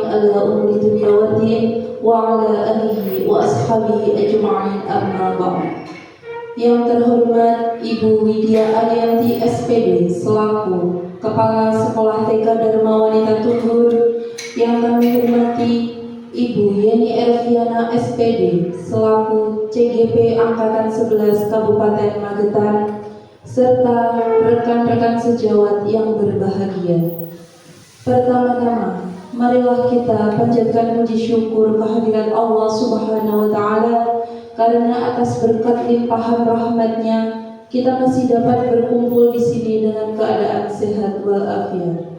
على أمور الدنيا والدين وعلى آله وأصحابه أجمعين أما بعد. Yang terhormat Ibu Widya Arianti SPD selaku Kepala Sekolah TK Dharma Wanita Tunggul, yang kami hormati Ibu Yeni Elviana SPD selaku CGP Angkatan 11 Kabupaten Magetan, serta rekan-rekan sejawat yang berbahagia. Pertama-tama, marilah kita panjatkan puji syukur kehadirat Allah Subhanahu wa Ta'ala, karena atas berkat limpahan rahmat-Nya kita masih dapat berkumpul di sini dengan keadaan sehat walafiat.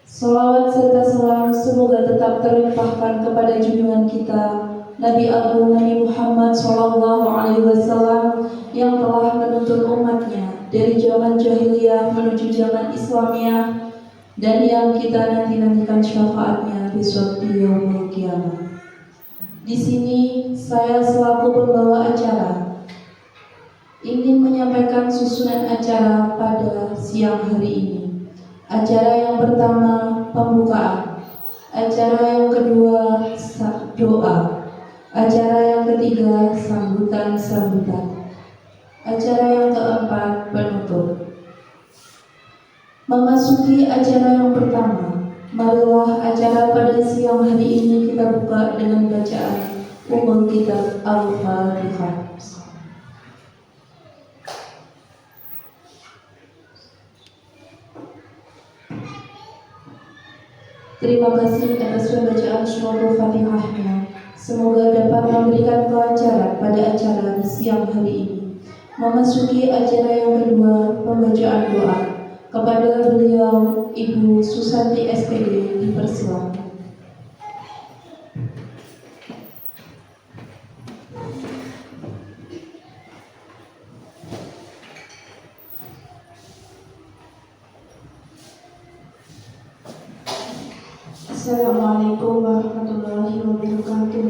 Salawat serta salam semoga tetap terlimpahkan kepada junjungan kita Nabi Agung Nabi Muhammad SAW yang telah menuntun umatnya dari zaman jahiliyah menuju zaman Islamiyah, dan yang kita nanti-nantikan syafaatnya besok di yaumul kiamah. Di sini saya selaku pembawa acara ingin menyampaikan susunan acara pada siang hari ini. Acara yang pertama pembukaan, acara yang kedua doa, acara yang ketiga sambutan-sambutan, acara yang keempat penutup. Memasuki acara yang pertama, marilah acara pada siang hari ini kita buka dengan bacaan Ummul Kitab Al-Fatihah. Terima kasih atas pembacaan Suratul Fatihahnya. Semoga dapat memberikan kelancaran pada acara di siang hari ini. Memasuki acara yang kedua, pembacaan doa. Kepada beliau, Ibu Susanti SPD dipersilakan. Assalamualaikum warahmatullahi wabarakatuh.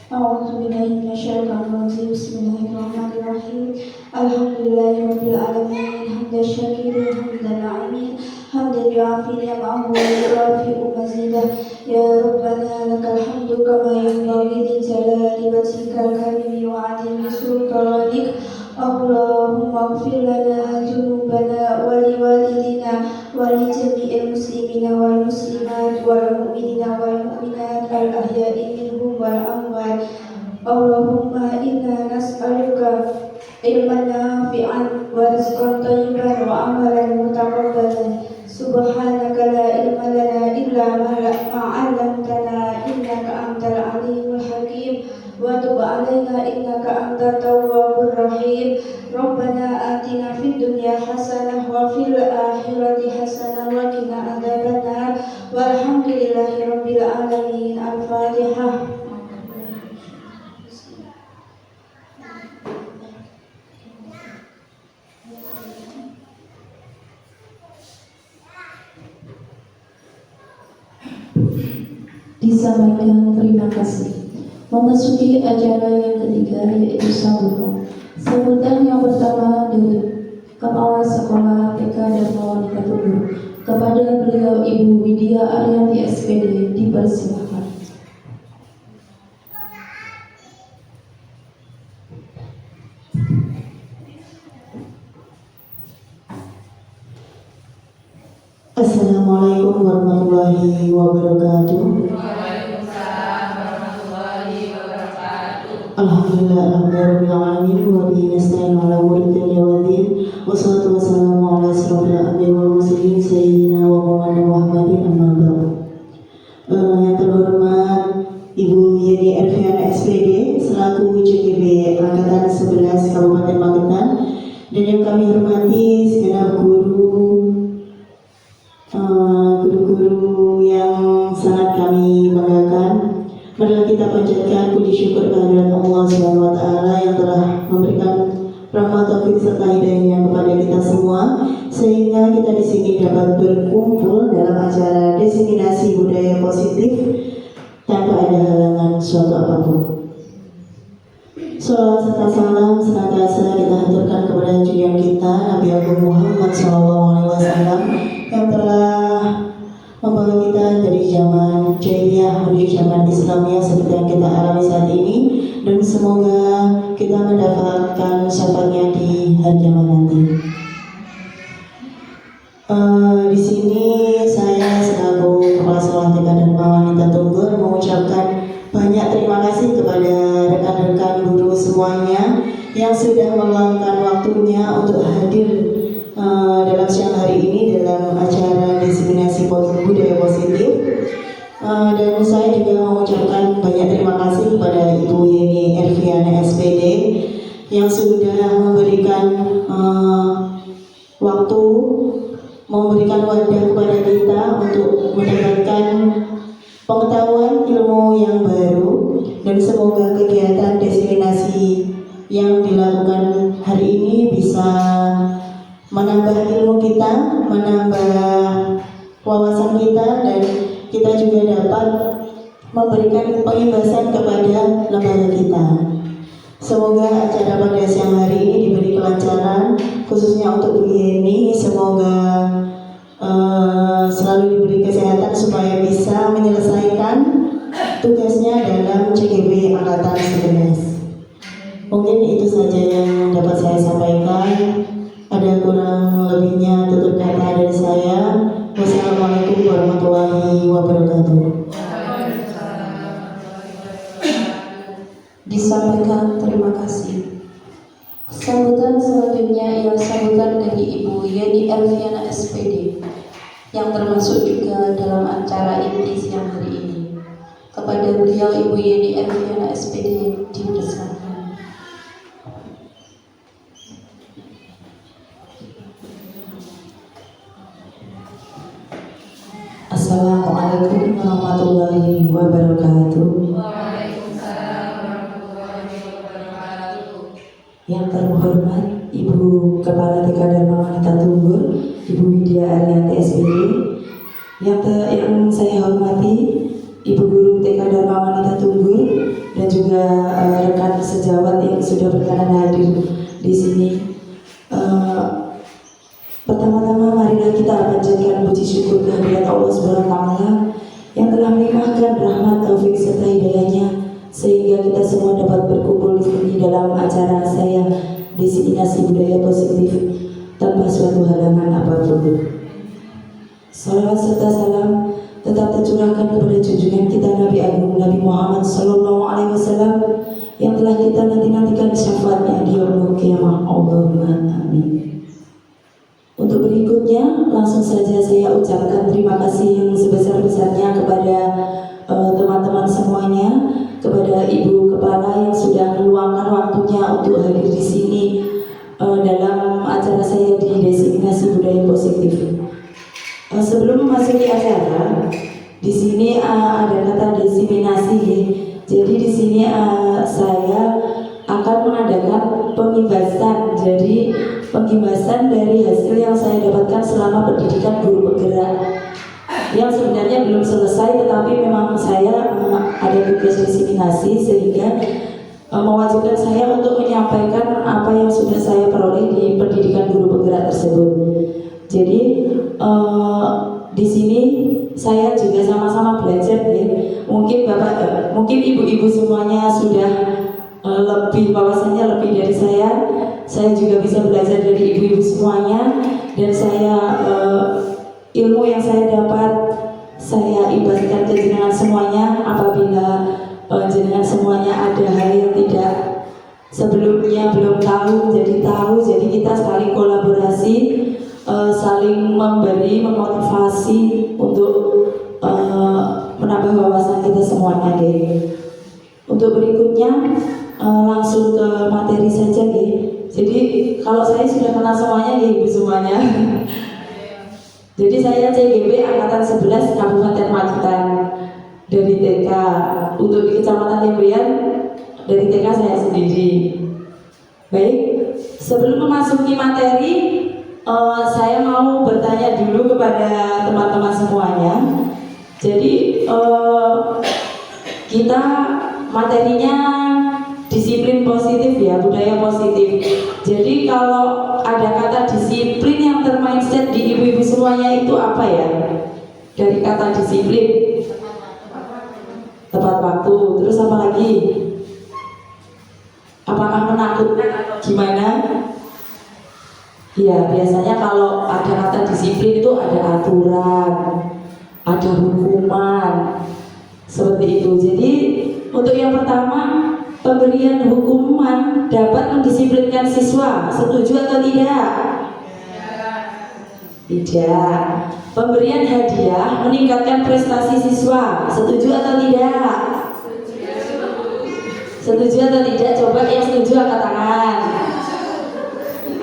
A'udzubillahi minasyaitonir rajim. Bismillahirrahmanirrahim. Alhamdulillahirabbil alamin. Hamdan syakirin hamdan na'imin. Hamdan yu'afi ni'amahu wa yu'afi'u mazidah. Ya Rabbana lakal hamdu kama yanbaghi li jalali wajhikal karimi wa 'azimi sultanik. Allahumma ighfir lana dzunubana wa liwalidina wa li jami'il muslimina wal muslimat wal mu'minina wal mu'minat al ahya'i minhum wal amwat. Allahumma inna nas'aluka ilman nafi'an wa rizqan thayyiban wa amalan mutaqabbalan. Subhanaka la ilma lana illa ma 'allamtana innaka antal alimul hakim. Wa tub 'alaina innaka antat tawwabur rahim. Rabbana atina fid dunya hasanah wa fil akhirati hasanah wa qina adzabannar. Walhamdulillahi rabbil alamin. Al-Fatihah. Disampaikan terima kasih. Memasuki acara yang ketiga, yaitu sambutan. Sambutan yang pertama dari Kepala Sekolah TK Dharma Wanita Tunggul. Kepada beliau Ibu Widya Arianti SPD dipersilakan. Assalamualaikum warahmatullahi wabarakatuh. Alhamdulillah rabbil alamin wa bihi nasta'in ala umuri dunya waddin. Wassalatu wassalamu ala asyrofil anbiya'i wal mursalin sayyidina wa maulana Muhammadin amma ba'du. Yang terhormat Ibu Yeni Elviana SPD selaku CGP Angkatan 11 Kabupaten Magetan, dan yang kami hormati segenap guru-guru yang sangat kami banggakan. Marilah kita panjatkan puji syukur kehadirat Allah Subhanahu wa Ta'ala yang telah memberikan rahmat taufik serta hidayahnya kepada kita semua, sehingga kita di sini dapat berkumpul dalam acara diseminasi budaya positif tanpa ada halangan suatu apapun. Salawat serta salam senantiasa kita haturkan kepada junjungan kita Nabi Agung Muhammad SAW, SAW yang telah membawa kita dari zaman jahiliyah menuju zaman Islamiyah seperti yang kita alami saat ini, dan semoga kita mendapatkan syafaatnya di hari kiamat nanti. Di sini saya selaku Kepala Sekolah TK Dharma Wanita Tunggur mengucapkan banyak terima kasih kepada rekan-rekan guru semuanya yang sudah meluangkan waktunya untuk hadir dalam siang hari ini dalam acara diseminasi budaya positif. Dan saya juga mengucapkan banyak terima kasih kepada Ibu Yeni Erviana SPD yang sudah memberikan waktu, memberikan wadah kepada kita untuk mendapatkan pengetahuan ilmu yang baru, dan semoga kegiatan diseminasi yang dilakukan hari ini bisa menambah ilmu kita, menambah wawasan kita, dan kita juga dapat memberikan pengimbasan kepada lembaga kita. Semoga acara pada siang hari ini diberi kelancaran, khususnya untuk Bu Yeni. Semoga selalu diberi kesehatan supaya bisa menyelesaikan tugasnya dalam CGB Angkatan 11. Mungkin itu saja yang dapat saya sampaikan. Ada kurang lebihnya tutur kata dari saya. Wassalamualaikum warahmatullahi wabarakatuh. Disampaikan terima kasih. Sambutan selanjutnya ialah sambutan dari Ibu Yeni Erviana SPD yang termasuk juga dalam acara inti siang hari ini. Kepada beliau Ibu Yeni Erviana SPD dipersilakan. Assalamualaikum warahmatullahi wabarakatuh. Yang terhormat Ibu Kepala TK Dharma Wanita Tunggur, Ibu Widya Arianti SPD. Yang saya hormati Ibu Guru TK Dharma Wanita Tunggur dan juga rekan sejawat yang sudah berkenan hadir di sini. Pertama-tama marilah kita panjatkan puji syukur kehadirat Allah Subhanahu wa taala yang telah melimpahkan rahmat, taufik serta hidayahnya sehingga kita semua dapat berkumpul di sini dalam acara saya diseminasi budaya positif tanpa suatu halangan apapun. Salawat serta salam tetap tercurahkan kepada junjungan kita Nabi Agung Nabi Muhammad Sallallahu Alaihi Wasallam yang telah kita nanti-nantikan syafaatnya di yaumul qiyamah. Allahumma amin. Untuk berikutnya langsung saja saya ucapkan terima kasih yang sebesar-besarnya kepada teman-teman semuanya, kepada Ibu Kepala yang sudah meluangkan waktunya untuk hadir di sini dalam acara saya di diseminasi budaya positif. Sebelum memasuki acara, di sini ada kata diseminasi. Jadi di sini saya akan mengadakan pengimbasan. Jadi pengimbasan dari hasil yang saya dapatkan selama pendidikan guru penggerak yang sebenarnya belum selesai, tetapi memang saya ada tugas diseminasi sehingga mewajibkan saya untuk menyampaikan apa yang sudah saya peroleh di pendidikan guru penggerak tersebut. Jadi di sini saya juga sama-sama belajar ya. Mungkin ibu-ibu semuanya sudah lebih wawasannya lebih dari saya. Saya juga bisa belajar dari ibu-ibu semuanya, dan saya ilmu yang saya dapat saya ibaratkan ke jenengan semuanya. Apabila jenengan semuanya ada hal yang tidak sebelumnya belum tahu jadi tahu, jadi kita saling kolaborasi, saling memberi, memotivasi untuk menambah wawasan kita semuanya deh. Untuk berikutnya langsung ke materi saja deh. Jadi kalau saya sudah kenal semuanya ya ibu semuanya. Jadi saya CGB Angkatan 11 Kabupaten Magetan dari TK. Untuk di Kecamatan Lembeyan dari TK saya sendiri. Baik, sebelum memasuki materi, saya mau bertanya dulu kepada teman-teman semuanya. Jadi kita materinya disiplin positif ya, budaya positif. Jadi kalau ada kata disiplin yang termindset di ibu-ibu semuanya itu apa ya? Dari kata disiplin, tepat waktu. Terus apa lagi? Apakah menakutkan atau gimana? Ya, biasanya kalau ada kata disiplin itu ada aturan, ada hukuman, seperti itu. Jadi untuk yang pertama, pemberian hukuman dapat mendisiplinkan siswa. Setuju atau tidak? Tidak. Pemberian hadiah meningkatkan prestasi siswa. Setuju atau tidak? Setuju atau tidak? Coba yang setuju angkat tangan.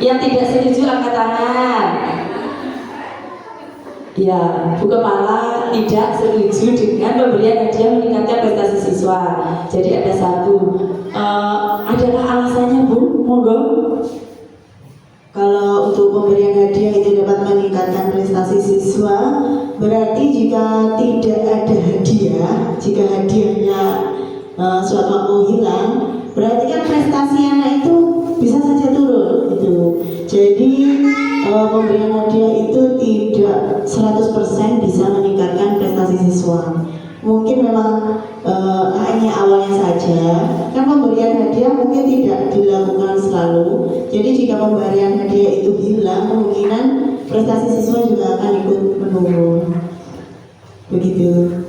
Yang tidak setuju angkat tangan. Ya, Bu Kepala tidak setuju dengan pemberian hadiah meningkatkan prestasi siswa. Jadi ada satu. Adakah alasannya, Bu? Monggo. Kalau untuk pemberian hadiah itu dapat meningkatkan prestasi siswa, berarti jika tidak ada hadiah, jika hadiahnya suatu waktu hilang, berarti kan prestasi anak itu bisa saja turun gitu. Jadi pemberian hadiah itu tidak 100% bisa meningkatkan prestasi siswa. Mungkin memang hanya awalnya saja. Kan pemberian hadiah mungkin tidak dilakukan selalu. Jadi jika pemberian hadiah itu hilang, kemungkinan prestasi siswa juga akan ikut menurun. Begitu.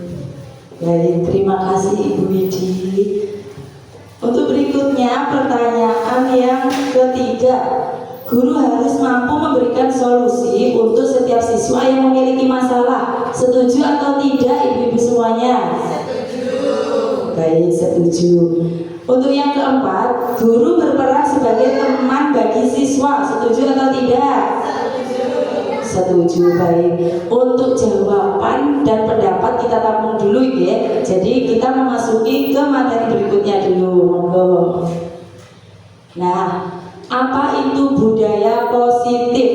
Baik, terima kasih Ibu Widi. Untuk berikutnya pertanyaan yang ketiga. Guru harus mampu memberikan solusi untuk setiap siswa yang memiliki masalah. Setuju atau tidak ibu-ibu semuanya? Setuju. Baik, setuju. Untuk yang keempat, guru berperan sebagai teman bagi siswa. Setuju atau tidak? Setuju. Baik. Untuk jawaban dan pendapat kita tampung dulu ya. Jadi kita memasuki ke materi berikutnya dulu. Monggo. Nah, apa itu budaya positif?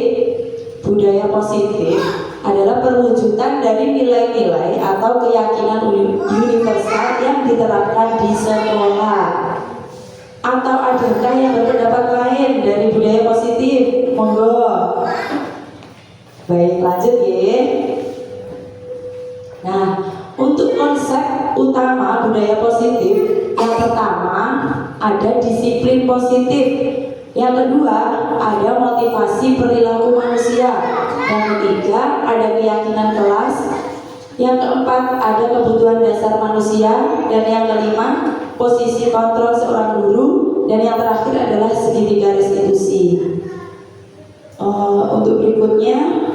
Budaya positif adalah perwujudan dari nilai-nilai atau keyakinan universal yang diterapkan di sekolah. Atau adakah yang berpendapat lain dari budaya positif? Monggo. Baik, lanjut ya. Nah, untuk konsep utama budaya positif, yang pertama ada disiplin positif. Yang kedua, ada motivasi perilaku manusia. Yang ketiga, ada keyakinan kelas. Yang keempat, ada kebutuhan dasar manusia. Dan yang kelima, posisi kontrol seorang guru. Dan yang terakhir adalah segitiga restitusi. Untuk berikutnya,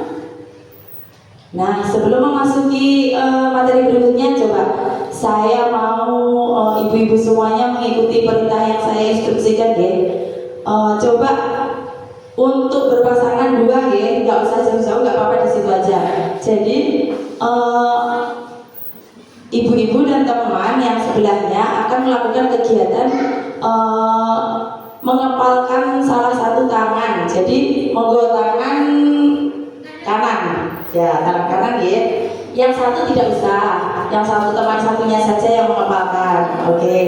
nah sebelum memasuki materi berikutnya, coba saya mau ibu-ibu semuanya mengikuti perintah yang saya instruksikan ya. Coba untuk berpasangan dua ya, nggak usah jauh-jauh, nggak apa-apa di situ aja. Jadi ibu-ibu dan teman yang sebelahnya akan melakukan kegiatan mengepalkan salah satu tangan. Jadi monggo tangan kanan, ya tangan kanan ya. Yang satu tidak usah, yang satu teman satunya saja yang mengepalkan. Oke,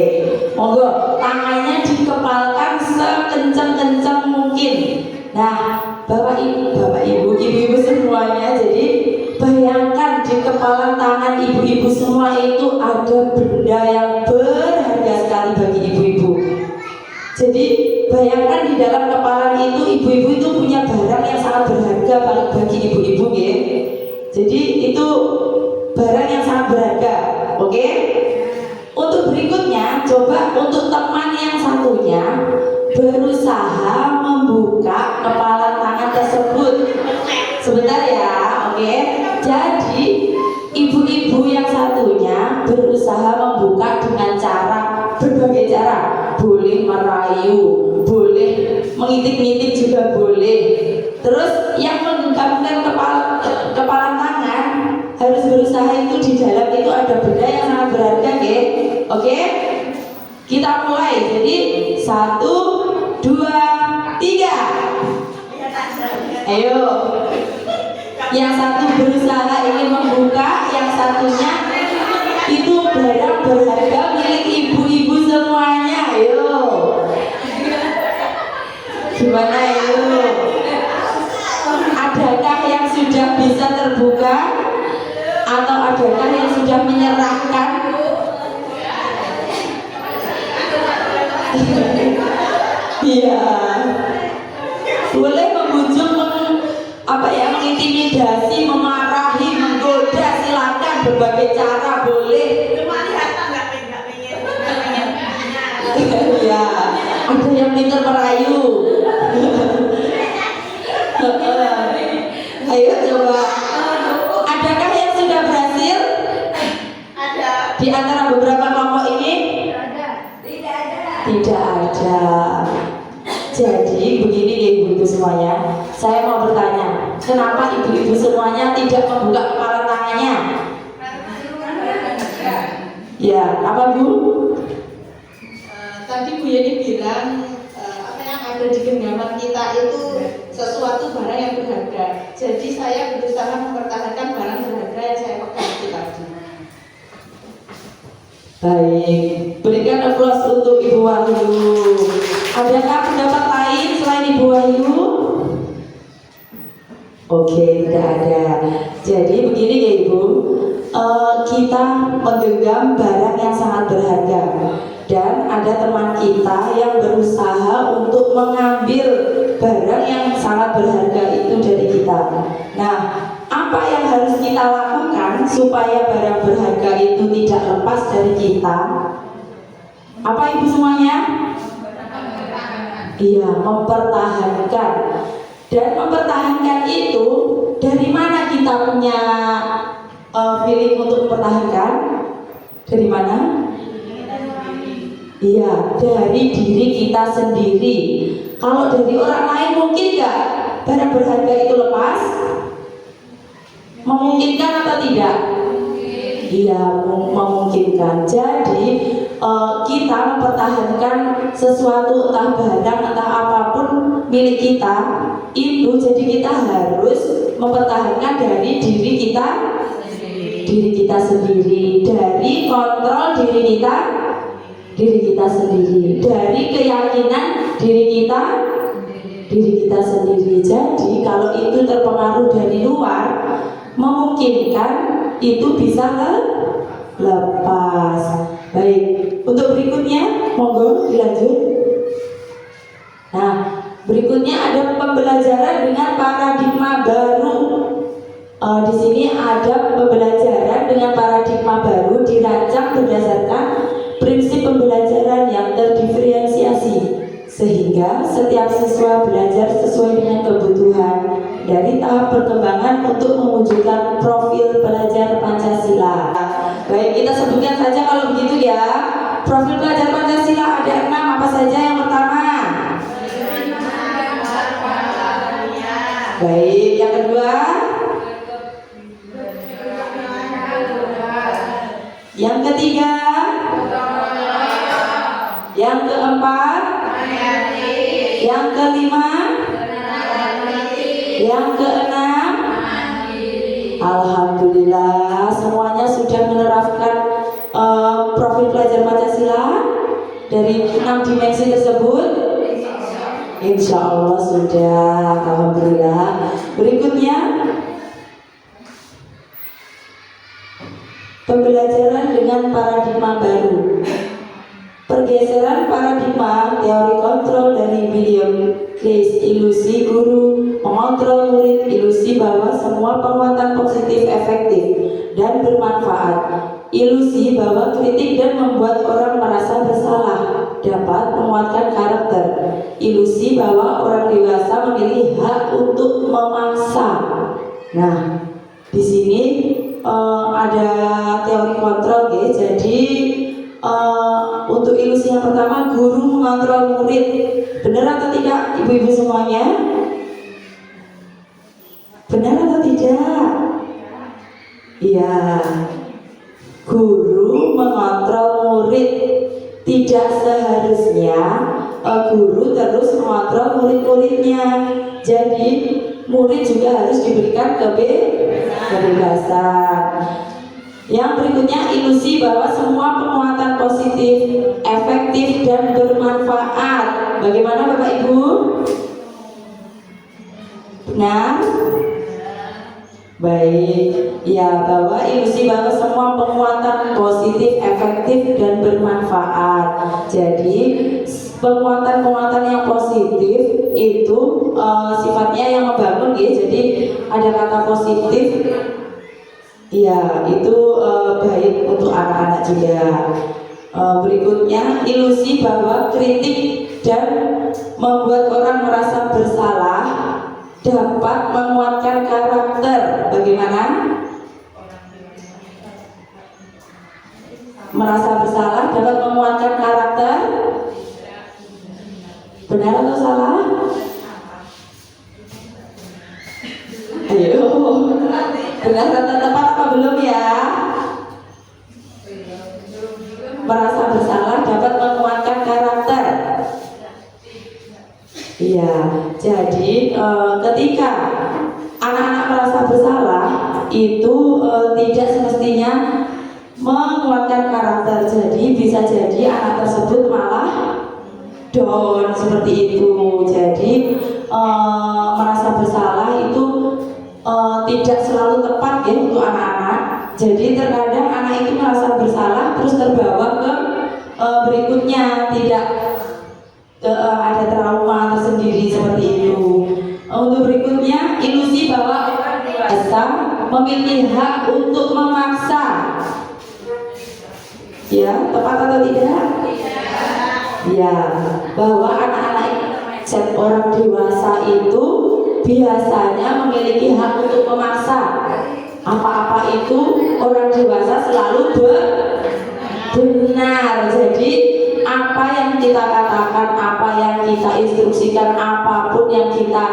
monggo tangannya dikepalkan sekencang-kencang mungkin. Nah, bapak ibu, ibu-ibu semuanya, jadi bayangkan di kepala tangan ibu-ibu semua itu ada benda yang berharga sekali bagi ibu-ibu. Jadi bayangkan di dalam kepala itu ibu-ibu itu punya barang yang sangat berharga bagi ibu-ibu ya. Jadi itu barang yang sangat berharga. Oke? Untuk berikutnya, coba untuk teman yang satunya berusaha membuka kepala tangan tersebut. Sebentar ya, oke? Jadi ibu-ibu yang satunya berusaha membuka dengan cara berbagai cara. Boleh merayu, boleh mengintip-ngintip juga boleh. Terus yang menggenggamkan kepala tangan harus berusaha itu di dalam itu ada benda yang sangat berharga ya. Oke? Kita mulai. Jadi 1, 2, 3. Ayo. Yang satu berusaha ingin membuka, yang satunya itu barang berharga milik ibu-ibu semuanya. Ayo. sudah bisa terbuka atau adakah yang sudah menyerahkan? Iya, boleh membujuk, mengintimidasi, memarahi, menggoda, silakan berbagai cara boleh. Cuma lihat nggak pengen. Iya, ada yang pintar merayu. Ayo coba. Adakah yang sudah berhasil? Ada. Di antara beberapa kelompok ini? Tidak ada. Jadi begini ya ibu-ibu semuanya, saya mau bertanya, kenapa ibu-ibu semuanya tidak membuka kepala tangannya? Ya, apa Bu? Tadi Bu Yeni bilang apa yang ada di genggaman kita itu sesuatu barang yang berharga. Jadi saya berusaha mempertahankan barang berharga yang saya pegang itu tadi. Baik, berikan aplaus untuk Ibu Wahyu. Adakah pendapat lain selain Ibu Wahyu? Oke, tidak ada. Jadi begini ya Ibu, kita menggenggam barang yang sangat berharga, dan ada teman kita yang berusaha untuk mengambil barang yang sangat berharga itu dari kita. Nah, apa yang harus kita lakukan supaya barang berharga itu tidak lepas dari kita? Apa Ibu semuanya? Iya, mempertahankan. Dan mempertahankan itu, dari mana kita punya feeling untuk mempertahankan? Dari mana? Iya, dari diri kita sendiri. Kalau dari orang lain mungkin nggak barang berharga itu lepas? Memungkinkan atau tidak? Iya, memungkinkan. Jadi kita mempertahankan sesuatu, entah barang, entah apapun milik kita itu, jadi kita harus mempertahankan dari diri kita sendiri, dari kontrol diri kita sendiri, dari keyakinan diri kita sendiri. Jadi kalau itu terpengaruh dari luar, memungkinkan itu bisa lepas. Baik, untuk berikutnya monggo dilanjut. Nah, berikutnya ada pembelajaran dengan paradigma baru. Di sini ada pembelajaran dengan paradigma baru dirancang berdasarkan prinsip pembelajaran yang terdiferensiasi, sehingga setiap siswa belajar sesuai dengan kebutuhan dari tahap perkembangan untuk mewujudkan profil pelajar Pancasila. Baik, kita sebutkan saja kalau begitu ya. Profil pelajar Pancasila ada 6, apa saja? Yang pertama. Baik, yang kedua. Yang ketiga. Yang keempat. Yang kelima. Yang keenam. Alhamdulillah, semuanya sudah menerapkan profil pelajar Pancasila dari 6 dimensi tersebut. Insya Allah sudah, alhamdulillah. Berikutnya pembelajaran dengan paradigma baru. Pergeseran paradigma teori kontrol dari William Case, ilusi guru mengontrol murid, ilusi bahwa semua penguatan positif efektif dan bermanfaat, ilusi bahwa kritik dan membuat orang merasa bersalah dapat menguatkan karakter, ilusi bahwa orang dewasa memiliki hak untuk memaksa. Nah, di sini ada teori kontrol ya. Jadi untuk ilusi yang pertama, guru mengontrol murid. Benar atau tidak ibu-ibu semuanya? Benar atau tidak? Iya. Guru mengontrol murid. Tidak seharusnya guru terus mengontrol murid-muridnya. Jadi murid juga harus diberikan kebebasan. Yang berikutnya, ilusi bahwa semua penguatan positif, efektif dan bermanfaat. Bagaimana Bapak Ibu? Benar? Baik, ya, bahwa ilusi bahwa semua penguatan positif, efektif dan bermanfaat. Jadi penguatan-penguatan yang positif itu sifatnya yang membangun ya. Jadi ada kata positif, ya itu baik untuk anak-anak juga. Berikutnya ilusi bahwa kritik dan membuat orang merasa bersalah dapat menguatkan karakter. Bagaimana? Merasa bersalah dapat menguatkan karakter. Benar atau salah? Ayo, benar kata tepat apa belum ya? Merasa bersalah dapat menguatkan karakter. Iya, jadi ketika anak-anak merasa bersalah itu tidak semestinya menguatkan karakter. Jadi bisa jadi anak tersebut malah down seperti itu. Jadi merasa bersalah itu tidak selalu tepat ya untuk anak-anak. Jadi terkadang anak itu merasa bersalah terus terbawa ke berikutnya, tidak ada trauma tersendiri seperti itu. Untuk berikutnya ilusi bahwa orang dewasa memiliki hak untuk memaksa. Ya, tepat atau tidak? Ya, bahwa anak-anak orang dewasa itu biasanya memiliki hak untuk memaksa. Apa-apa itu orang dewasa selalu benar. Jadi apa yang kita katakan, apa yang kita instruksikan, apapun yang kita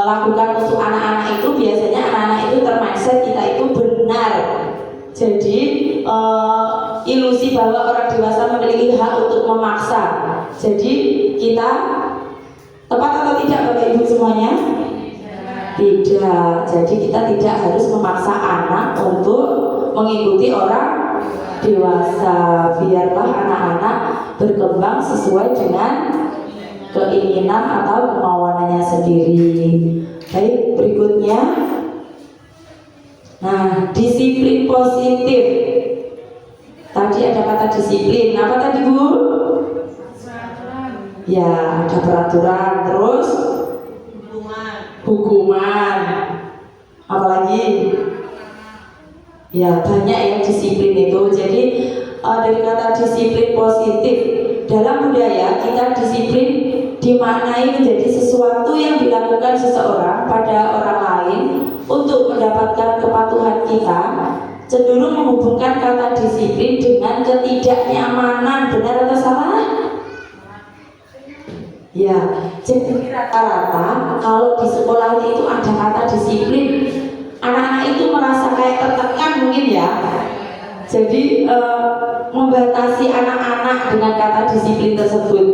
lakukan untuk anak-anak itu biasanya anak-anak itu termindset kita itu benar. Jadi ilusi bahwa orang dewasa memiliki hak untuk memaksa. Jadi kita tepat atau tidak Bapak Ibu semuanya? Tidak. Jadi kita tidak harus memaksa anak untuk mengikuti orang dewasa. Biarlah anak-anak berkembang sesuai dengan keinginan atau kemauannya sendiri. Baik, berikutnya. Nah, disiplin positif. Tadi ada kata disiplin. Apa tadi Bu? Ya, ada peraturan. Terus hukuman. Apalagi? Ya, banyak ya disiplin itu. Jadi dari kata disiplin positif, dalam budaya kita disiplin dimaknai menjadi sesuatu yang dilakukan seseorang pada orang lain untuk mendapatkan kepatuhan kita, cenderung menghubungkan kata disiplin dengan ketidaknyamanan. Benar atau salah? Ya, jadi rata-rata kalau di sekolah itu ada kata disiplin, anak-anak itu merasa kayak tertekan mungkin ya. Jadi membatasi anak-anak dengan kata disiplin tersebut.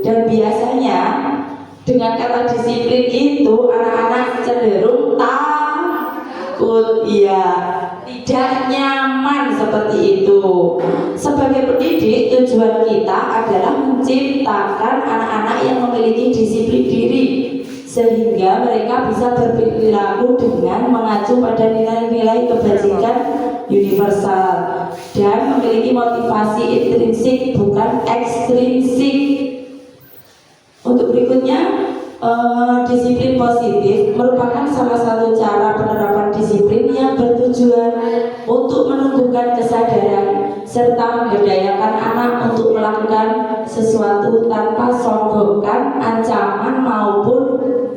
Dan biasanya dengan kata disiplin itu anak-anak cenderung takut, ya, tidak nyaman seperti itu. Sebagai pendidik, tujuan kita adalah menciptakan anak-anak yang memiliki disiplin diri, sehingga mereka bisa berperilaku dengan mengacu pada nilai-nilai kebajikan universal dan memiliki motivasi intrinsik bukan ekstrinsik. Untuk berikutnya, disiplin positif merupakan salah satu cara penerapan disiplin yang bertujuan untuk menumbuhkan kesadaran serta memberdayakan anak untuk melakukan sesuatu tanpa songgokan, ancaman maupun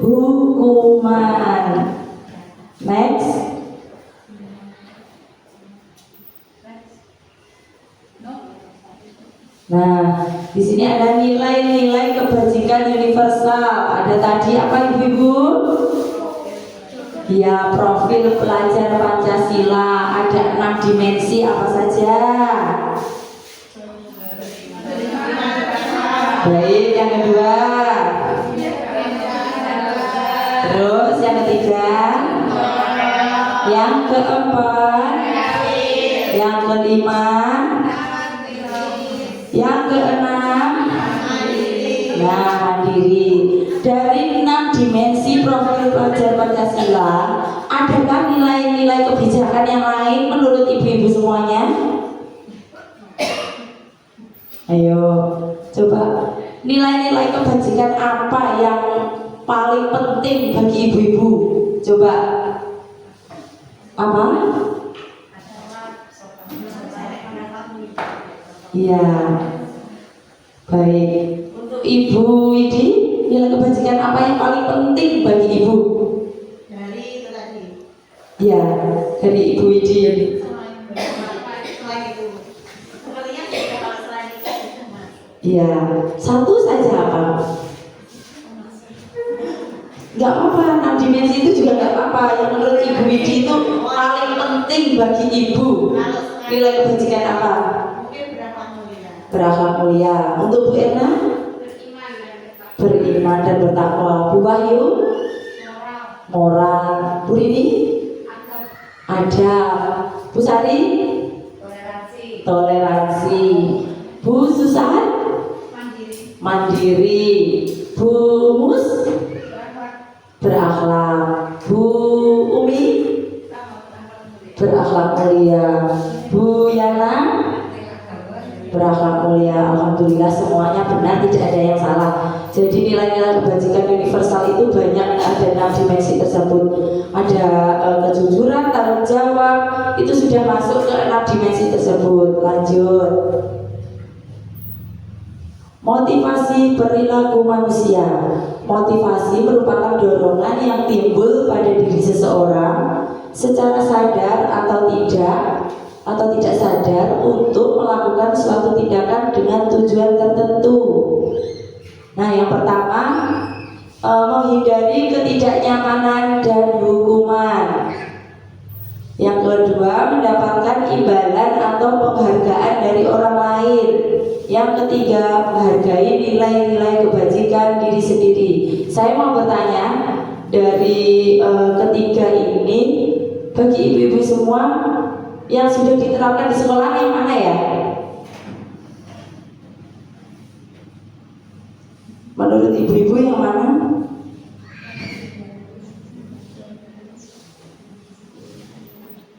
hukuman. Next. Nah, di sini ada nilai-nilai kebajikan universal. Ada tadi apa Ibu-ibu? Ya, profil pelajar Pancasila. Ada 6 dimensi apa saja? Baik, yang kedua. Terus yang ketiga. Yang keempat. Yang kelima. Yang keenam, nah, mandiri. Dari 6 dimensi profil pelajar Pancasila, Adakah nilai-nilai kebijakan yang lain menurut ibu-ibu semuanya? Ayo, coba nilai-nilai kebajikan apa yang paling penting bagi ibu-ibu? Coba apa? Iya, baik. Ibu Widi, nilai kebajikan apa yang paling penting bagi ibu? Dari itu tadi. Iya, dari Ibu Widi. Selain itu. Sepertinya juga kalau selain itu sudah Mas. Iya, satu saja apa? Gak apa-apa, 6 dimensi itu juga gak apa-apa. Yang menurut Ibu Widi itu paling penting bagi ibu. Nilai kebajikan apa? Mungkin berapa mulia? Berakhlak mulia. Untuk Bu Erna? Beriman dan bertakwa. Bu Wahyu? Moral. Bu Rini? Adab. Bu Sari? Toleransi. Bu Susan? Mandiri. Bu Mus? Berakhlak. Bu Umi? Berakhlak mulia. Bu Yana? Berakhlak mulia. Alhamdulillah semuanya benar, tidak ada yang salah. Jadi nilai-nilai kebajikan universal itu banyak, ada 6 dimensi tersebut. Ada kejujuran, tanggung jawab, itu sudah masuk ke 6 dimensi tersebut. Lanjut. Motivasi perilaku manusia. Motivasi merupakan dorongan yang timbul pada diri seseorang secara sadar atau tidak sadar untuk melakukan suatu tindakan dengan tujuan tertentu. Nah, yang pertama, menghindari ketidaknyamanan dan hukuman. Yang kedua, mendapatkan imbalan atau penghargaan dari orang lain. Yang ketiga, menghargai nilai-nilai kebajikan diri sendiri. Saya mau bertanya, dari ketiga ini, bagi ibu-ibu semua yang sudah diterapkan di sekolah yang mana ya? Menurut ibu-ibu yang mana?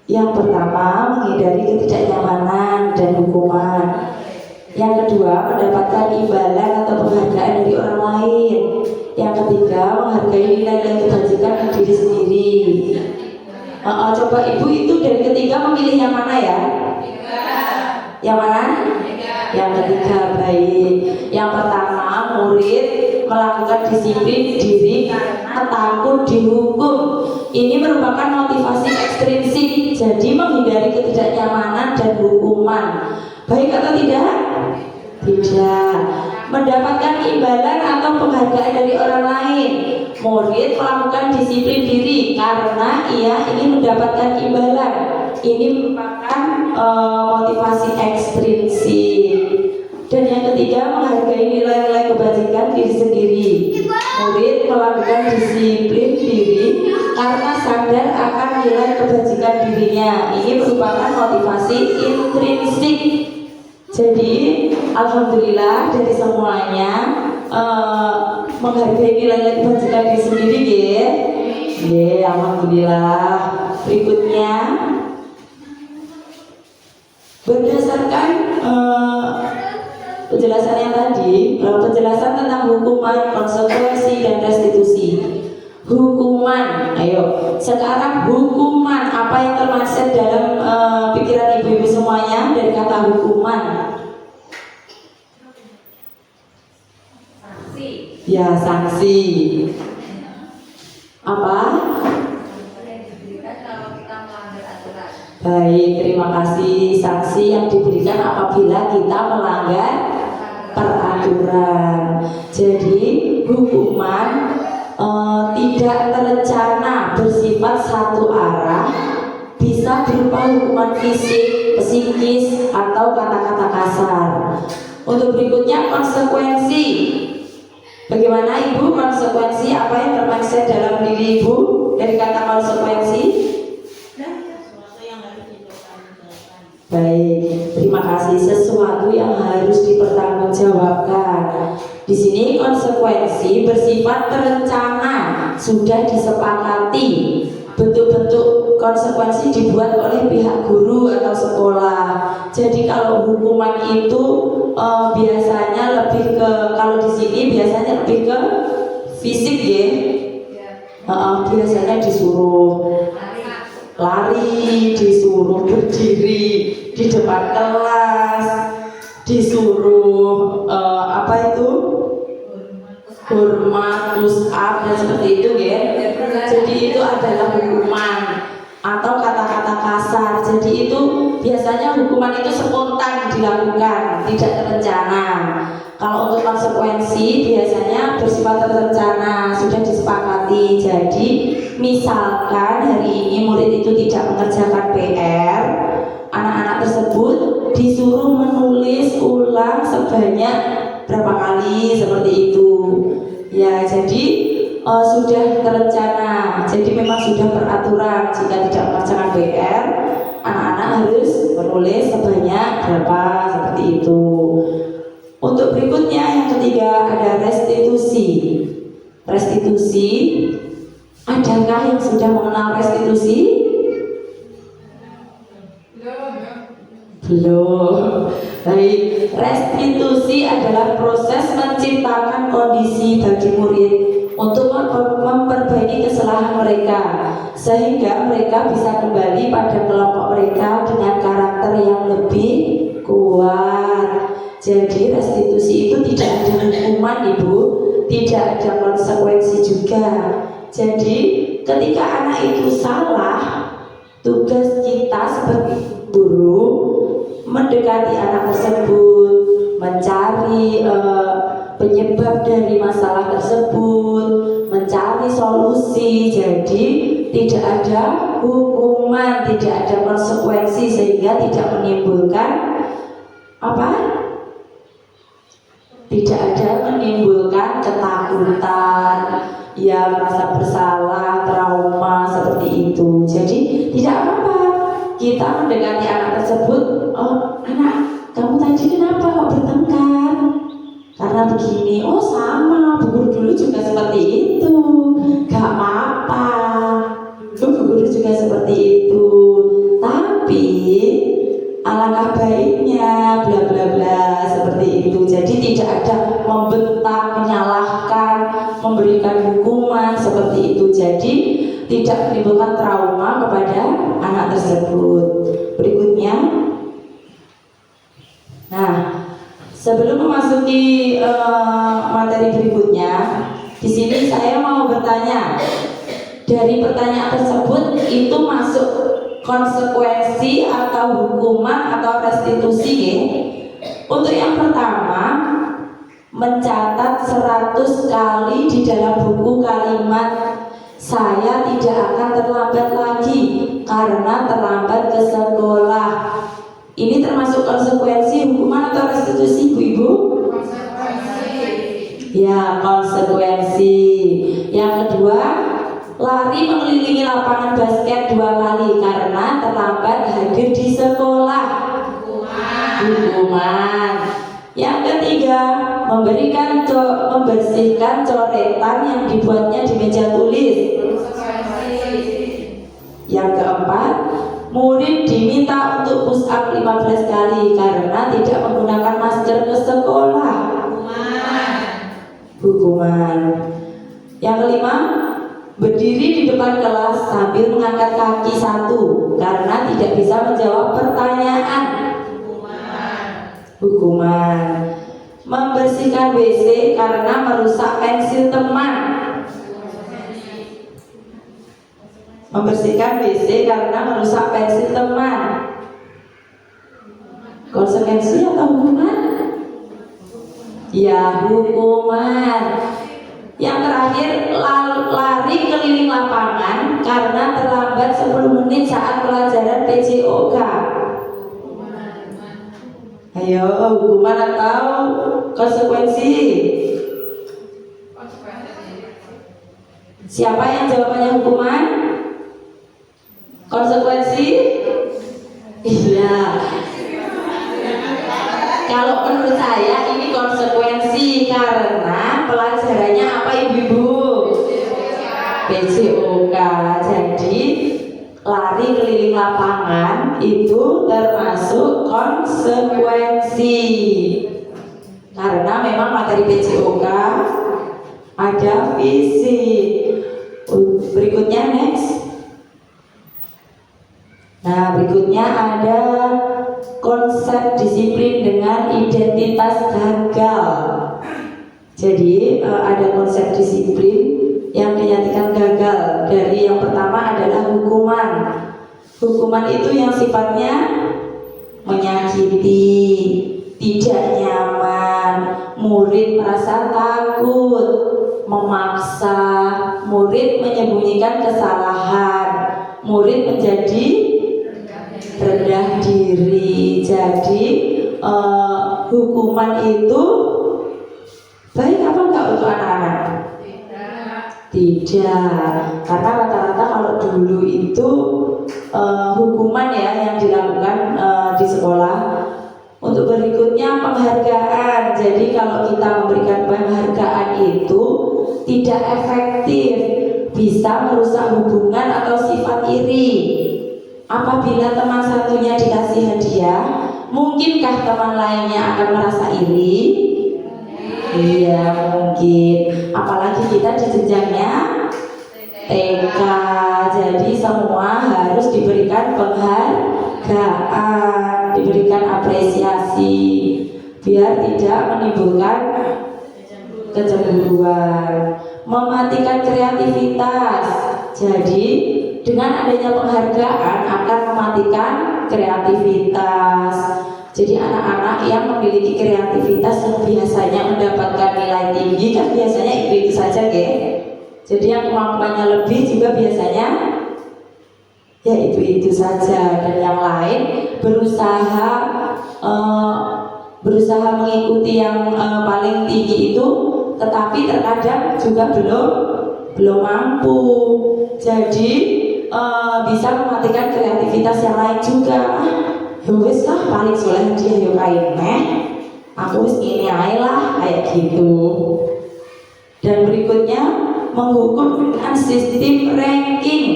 Yang pertama, menghindari ketidaknyamanan dan hukuman. Yang kedua, mendapatkan imbalan atau penghargaan dari orang lain. Yang ketiga, menghargai nilai-nilai kebajikan diri sendiri. Coba ibu itu dari ketiga memilih yang mana ya? Yang mana? Yang ketiga, baik. Yang pertama, murid melakukan disiplin diri karena takut dihukum. Ini merupakan motivasi ekstrinsik, jadi menghindari ketidaknyamanan dan hukuman. Baik atau tidak? Tidak. Mendapatkan imbalan atau penghargaan dari orang lain. Murid melakukan disiplin diri karena ia ingin mendapatkan imbalan. Ini merupakan motivasi ekstrinsik. Dan yang ketiga, menghargai nilai-nilai kebajikan diri sendiri. Murid melakukan disiplin diri karena sadar akan nilai kebajikan dirinya. Ini merupakan motivasi intrinsik. Jadi, alhamdulillah dari semuanya menghargai nilai-nilai kebajikan diri sendiri, ya. Alhamdulillah. Berikutnya, berdasarkan penjelasan yang tadi, penjelasan tentang hukuman, konsekuensi, dan restitusi. Hukuman, ayo. Sekarang hukuman, apa yang termaksud dalam pikiran ibu-ibu semuanya dari kata hukuman? Sanksi. Ya, sanksi. Apa? Yang diberikan kalau kita melanggar aturan. Baik, terima kasih. Sanksi yang diberikan apabila kita melanggar peraturan. Jadi hukuman tidak terencana, bersifat satu arah, bisa berupa hukuman fisik, psikis, atau kata-kata kasar. Untuk berikutnya, konsekuensi. Bagaimana ibu, konsekuensi apa yang termaksud dalam diri ibu dari kata konsekuensi? Sesuatu yang harus dipertanggungjawabkan. Baik, terima kasih. Sesuatu yang harus dipertanggungjawabkan. Di sini konsekuensi bersifat terencana, sudah disepakati. bentuk-bentuk konsekuensi dibuat oleh pihak guru atau sekolah. Jadi kalau hukuman itu biasanya lebih ke, kalau di sini biasanya lebih ke fisik ya. Biasanya disuruh lari, disuruh berdiri di depan kelas, disuruh apa itu, hormat, push up dan seperti itu ya. Jadi itu adalah hukuman atau kata-kata kasar. Jadi itu biasanya hukuman itu spontan dilakukan, tidak terencana. Kalau untuk konsekuensi biasanya bersifat terencana, sudah disepakati. Jadi misalkan hari ini murid itu tidak mengerjakan PR, anak-anak tersebut disuruh menulis ulang sebanyak berapa kali seperti itu. Ya, jadi sudah terencana. Jadi memang sudah peraturan jika tidak mengerjakan PR, anak-anak harus menulis sebanyak berapa seperti itu. Untuk berikutnya yang ketiga ada restitusi. Restitusi, adakah yang sudah mengenal restitusi? Belum. Baik, restitusi adalah proses menciptakan kondisi bagi murid untuk memperbaiki kesalahan mereka sehingga mereka bisa kembali pada kelompok mereka dengan karakter yang lebih kuat. Jadi restitusi itu tidak ada hukuman Ibu, tidak ada konsekuensi juga. Jadi ketika anak itu salah, tugas kita sebagai guru mendekati anak tersebut, mencari penyebab dari masalah tersebut, mencari solusi. Jadi tidak ada hukuman, tidak ada konsekuensi sehingga tidak menimbulkan apa? Tidak ada menimbulkan ketakutan, ya merasa bersalah, trauma seperti itu. Jadi tidak apa-apa kita mendekati anak tersebut. Oh anak, kamu tadi kenapa kok bertengkar? Karena begini. Oh sama, bu dulu juga seperti itu. Gak apa-apa, bu guru juga seperti itu. Tapi alangkah baiknya bla bla bla seperti itu. Jadi tidak ada membentak, menyalahkan, memberikan hukuman seperti itu. Jadi tidak menimbulkan trauma kepada anak tersebut. Berikutnya, nah sebelum memasuki materi berikutnya, di sini saya mau bertanya. Dari pertanyaan tersebut itu masuk konsekuensi atau hukuman atau restitusi ya? Untuk yang pertama, mencatat 100 kali di dalam buku kalimat saya tidak akan terlambat lagi karena terlambat ke sekolah. Ini termasuk konsekuensi hukuman atau restitusi Bu-Ibu? Ya, konsekuensi. Yang kedua, lari mengelilingi lapangan basket 2 kali karena terlambat hadir di sekolah. Hukuman. Yang ketiga, membersihkan coretan yang dibuatnya di meja tulis. Yang keempat, murid diminta untuk push up 15 kali karena tidak menggunakan masker ke sekolah. Hukuman. Yang kelima, berdiri di depan kelas sambil mengangkat kaki 1 karena tidak bisa menjawab pertanyaan. Hukuman. Membersihkan WC karena merusak pensil teman. Membersihkan WC karena merusak pensil teman. Konsekuensi atau hukuman? Ya, hukuman. Yang terakhir, lari keliling lapangan karena terlambat 10 menit saat pelajaran PJOK. Ayo, hukuman atau konsekuensi? Siapa yang jawabannya hukuman? Konsekuensi? Iya. Kalau menurut saya ini konsekuensi karena pelajarannya apa Ibu-ibu? PJOK. Jadi lari keliling lapangan itu termasuk konsekuensi. Karena memang materi PJOK ada fisik. Berikutnya next. Nah, berikutnya ada konsep disiplin dengan identitas gagal. Jadi ada konsep disiplin yang dinyatakan gagal. Dari yang pertama adalah hukuman. Hukuman itu yang sifatnya menyakiti, tidak nyaman, murid merasa takut, memaksa, murid menyembunyikan kesalahan, murid menjadi rendah diri. Jadi hukuman itu baik apa enggak untuk anak-anak? Tidak, karena rata-rata kalau dulu itu hukuman ya yang dilakukan di sekolah. Untuk berikutnya penghargaan. Jadi kalau kita memberikan penghargaan itu tidak efektif, bisa merusak hubungan atau sifat iri. Apabila teman satunya dikasih hadiah, mungkinkah teman lainnya akan merasa iri? Iya, mungkin. Apalagi kita di jenjangnya TK. Jadi semua harus diberikan penghargaan, diberikan apresiasi biar tidak menimbulkan kecemburuan. Mematikan kreativitas. Jadi dengan adanya penghargaan akan mematikan kreativitas. Jadi anak-anak yang memiliki kreativitas yang biasanya mendapatkan nilai tinggi kan biasanya itu saja ya. Jadi yang kemampuannya lebih juga biasanya ya itu saja, dan yang lain berusaha mengikuti yang paling tinggi itu, tetapi terkadang juga belum mampu. Jadi bisa mematikan kreativitas yang lain juga. Ya wis lah, paling soleh dia yo kain aku wis ngene ae lah, kayak gitu. Dan berikutnya menghukum dengan sistem ranking.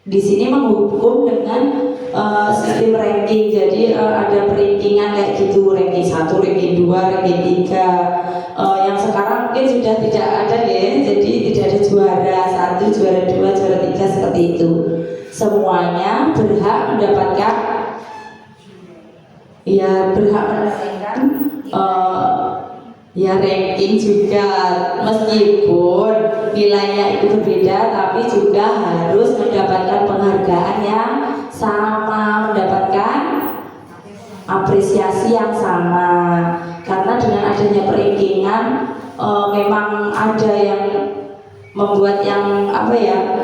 Di sini menghukum dengan sistem ranking. Jadi ada perankingan kayak gitu, ranking 1, ranking 2, ranking 3. Yang sekarang mungkin sudah tidak ada ya. Jadi tidak ada juara 1, juara 2, juara 3 seperti itu. Semuanya berhak mendapatkan ranking juga, meskipun nilainya itu berbeda, tapi juga harus mendapatkan penghargaan yang sama, mendapatkan apresiasi yang sama. Karena dengan adanya perankingan memang ada yang membuat yang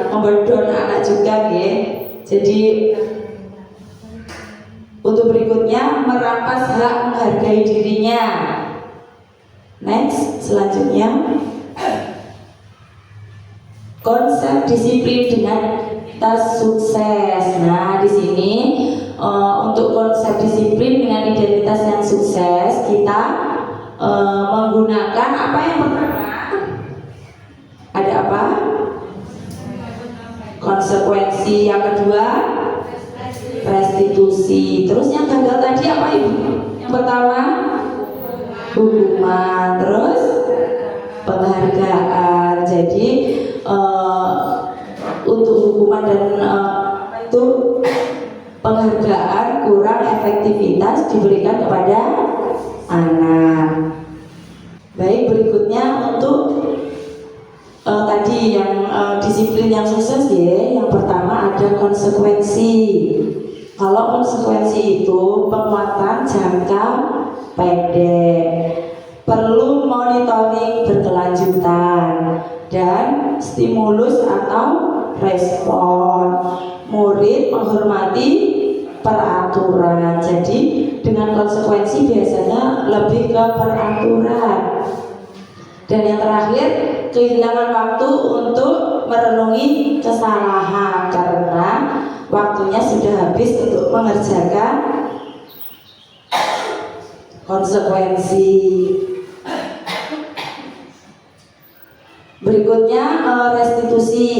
membedon anak juga ya. Jadi untuk berikutnya merampas hak menghargai dirinya. Next, selanjutnya konsep disiplin dengan identitas sukses. Nah, di sini untuk konsep disiplin dengan identitas yang sukses kita menggunakan apa yang pertama? Ada apa? Konsekuensi. Yang kedua, restitusi. Terus yang gagal tadi apa Ibu? Yang pertama, hukuman. Terus penghargaan. Jadi untuk hukuman dan itu penghargaan kurang efektivitas diberikan kepada anak. Baik, berikutnya untuk tadi yang disiplin yang sukses ya. Yang pertama ada konsekuensi. Kalau konsekuensi itu penguatan jangka pendek, perlu monitoring berkelanjutan dan stimulus atau respon. Murid menghormati peraturan. Jadi dengan konsekuensi biasanya lebih ke peraturan. Dan yang terakhir, kehilangan waktu untuk merenungi kesalahan karena waktunya sudah habis untuk mengerjakan konsekuensi. Berikutnya restitusi.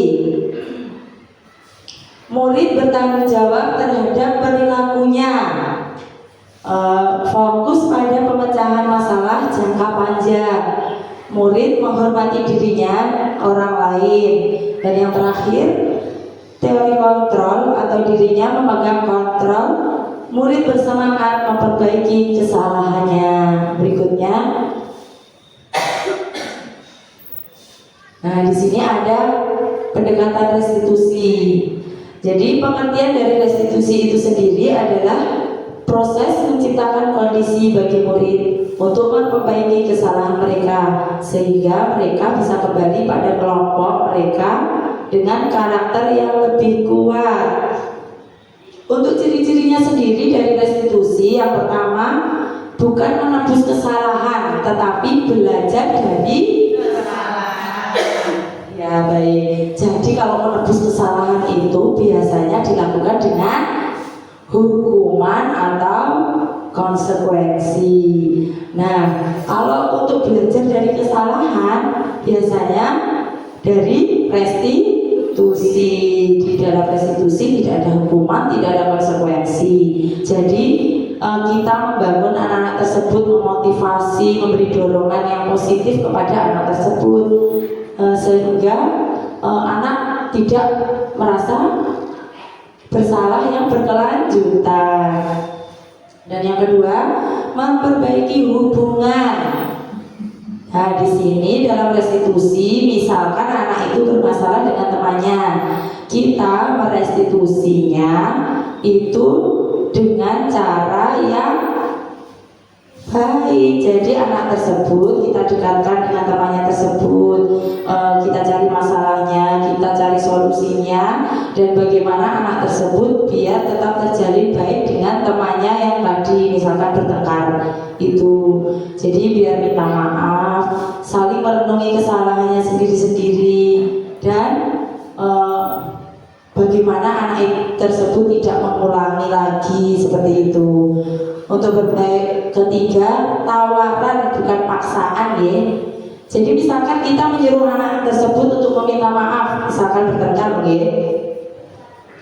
Murid bertanggung jawab terhadap perilakunya. Fokus pada pemecahan masalah jangka panjang. Murid menghormati dirinya, orang lain. Dan yang terakhir, teori kontrol atau dirinya memegang kontrol. Murid bersemangat memperbaiki kesalahannya. Berikutnya, nah di sini ada pendekatan restitusi. Jadi pengertian dari restitusi itu sendiri adalah proses menciptakan kondisi bagi murid untuk memperbaiki kesalahan mereka sehingga mereka bisa kembali pada kelompok mereka dengan karakter yang lebih kuat. Untuk ciri-cirinya sendiri dari restitusi, yang pertama, bukan menebus kesalahan tetapi belajar dari ya baik. Jadi kalau menebus kesalahan itu biasanya dilakukan dengan hukuman atau konsekuensi. Nah, kalau untuk belajar dari kesalahan biasanya dari restitusi. Di dalam restitusi tidak ada hukuman, tidak ada konsekuensi. Jadi kita membangun anak-anak tersebut, memotivasi, memberi dorongan yang positif kepada anak tersebut. Sehingga anak tidak merasa bersalah yang berkelanjutan. Dan yang kedua, memperbaiki hubungan. Nah, di sini dalam restitusi, misalkan anak itu bermasalah dengan temannya, kita merestitusinya itu dengan cara yang baik. Jadi anak tersebut kita dekatkan dengan temannya tersebut, kita cari masalahnya, kita cari solusinya, dan bagaimana anak tersebut biar tetap terjalin baik dengan temannya yang tadi misalkan bertengkar itu. Jadi biar minta maaf, saling merenungi kesalahannya sendiri-sendiri, dan bagaimana anak tersebut tidak mengulangi lagi seperti itu. Untuk berbaik ketiga, tawaran bukan paksaan ya. Jadi misalkan kita menyuruh anak tersebut untuk meminta maaf, misalkan bertengkar ya.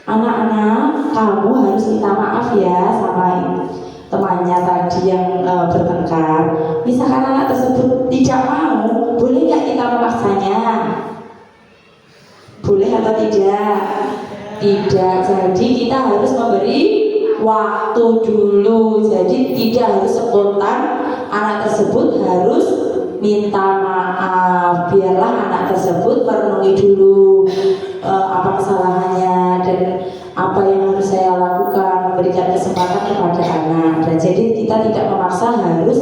Anak-anak, kamu harus minta maaf ya sama temannya tadi yang bertengkar. Misalkan anak tersebut tidak mau, boleh nggak kita memaksanya? Boleh atau tidak? Tidak. Jadi kita harus memberi waktu dulu. Jadi tidak harus spontan anak tersebut harus minta maaf. Biarlah anak tersebut merenungi dulu apa kesalahannya dan apa yang harus saya lakukan, memberikan kesempatan kepada anak. Dan jadi kita tidak memaksa, harus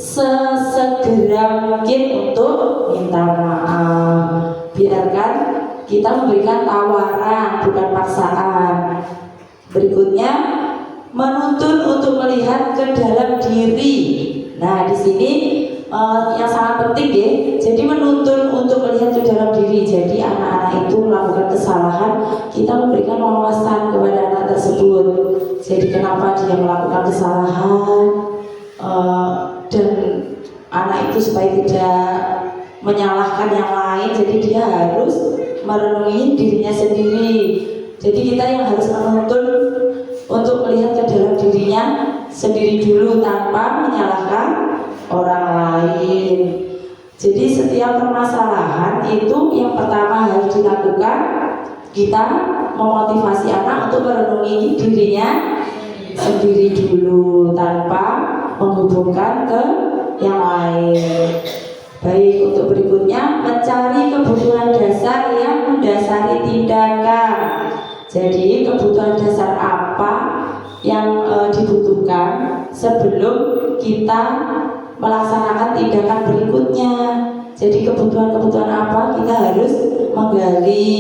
sesegera mungkin untuk minta maaf. Biarkan kita memberikan tawaran bukan paksaan. Berikutnya, menuntun untuk melihat ke dalam diri. Nah, di sini yang sangat penting ya. Jadi menuntun untuk melihat ke dalam diri. Jadi anak-anak itu melakukan kesalahan, kita memberikan wawasan kepada anak tersebut. Jadi kenapa dia melakukan kesalahan, dan anak itu supaya tidak menyalahkan yang lain. Jadi dia harus merenungi dirinya sendiri. Jadi kita yang harus menuntun untuk melihat ke dalam dirinya sendiri dulu tanpa menyalahkan orang lain. Jadi setiap permasalahan itu yang pertama harus dilakukan, kita memotivasi anak untuk merenungi dirinya sendiri dulu tanpa menghubungkan ke yang lain. Baik, untuk berikutnya, mencari kebutuhan dasar yang mendasari tindakan. Jadi kebutuhan dasar apa yang dibutuhkan sebelum kita melaksanakan tindakan berikutnya. Jadi kebutuhan-kebutuhan apa kita harus menggali,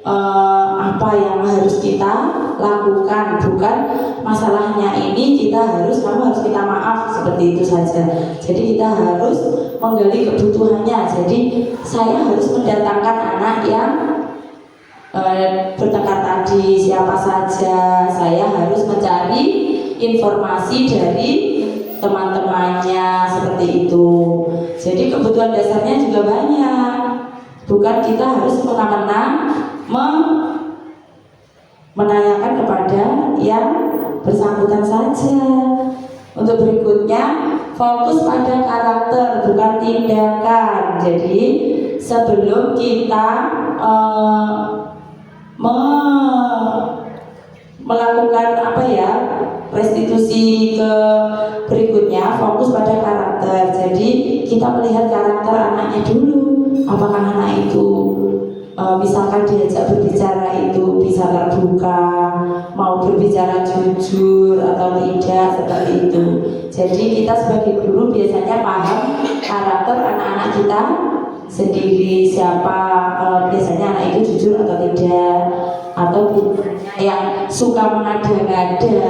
apa yang harus kita lakukan. Bukan masalahnya ini kamu harus minta maaf, seperti itu saja. Jadi kita harus menggali kebutuhannya. Jadi saya harus mendatangkan anak yang bertengkar tadi siapa saja. Saya harus mencari informasi dari teman-temannya, seperti itu. Jadi kebutuhan dasarnya juga banyak. Bukan kita harus menang-menang menanyakan kepada yang bersangkutan saja. Untuk berikutnya, fokus pada karakter bukan tindakan. Jadi sebelum kita melakukan restitusi ke berikutnya, fokus pada karakter. Jadi kita melihat karakter anaknya dulu. Apakah anak itu misalkan diajak berbicara itu bisa terbuka, mau berbicara jujur atau tidak, seperti itu. Jadi kita sebagai guru biasanya paham karakter anak-anak kita sendiri, siapa biasanya anak itu jujur atau tidak, atau yang suka mengada-ngada.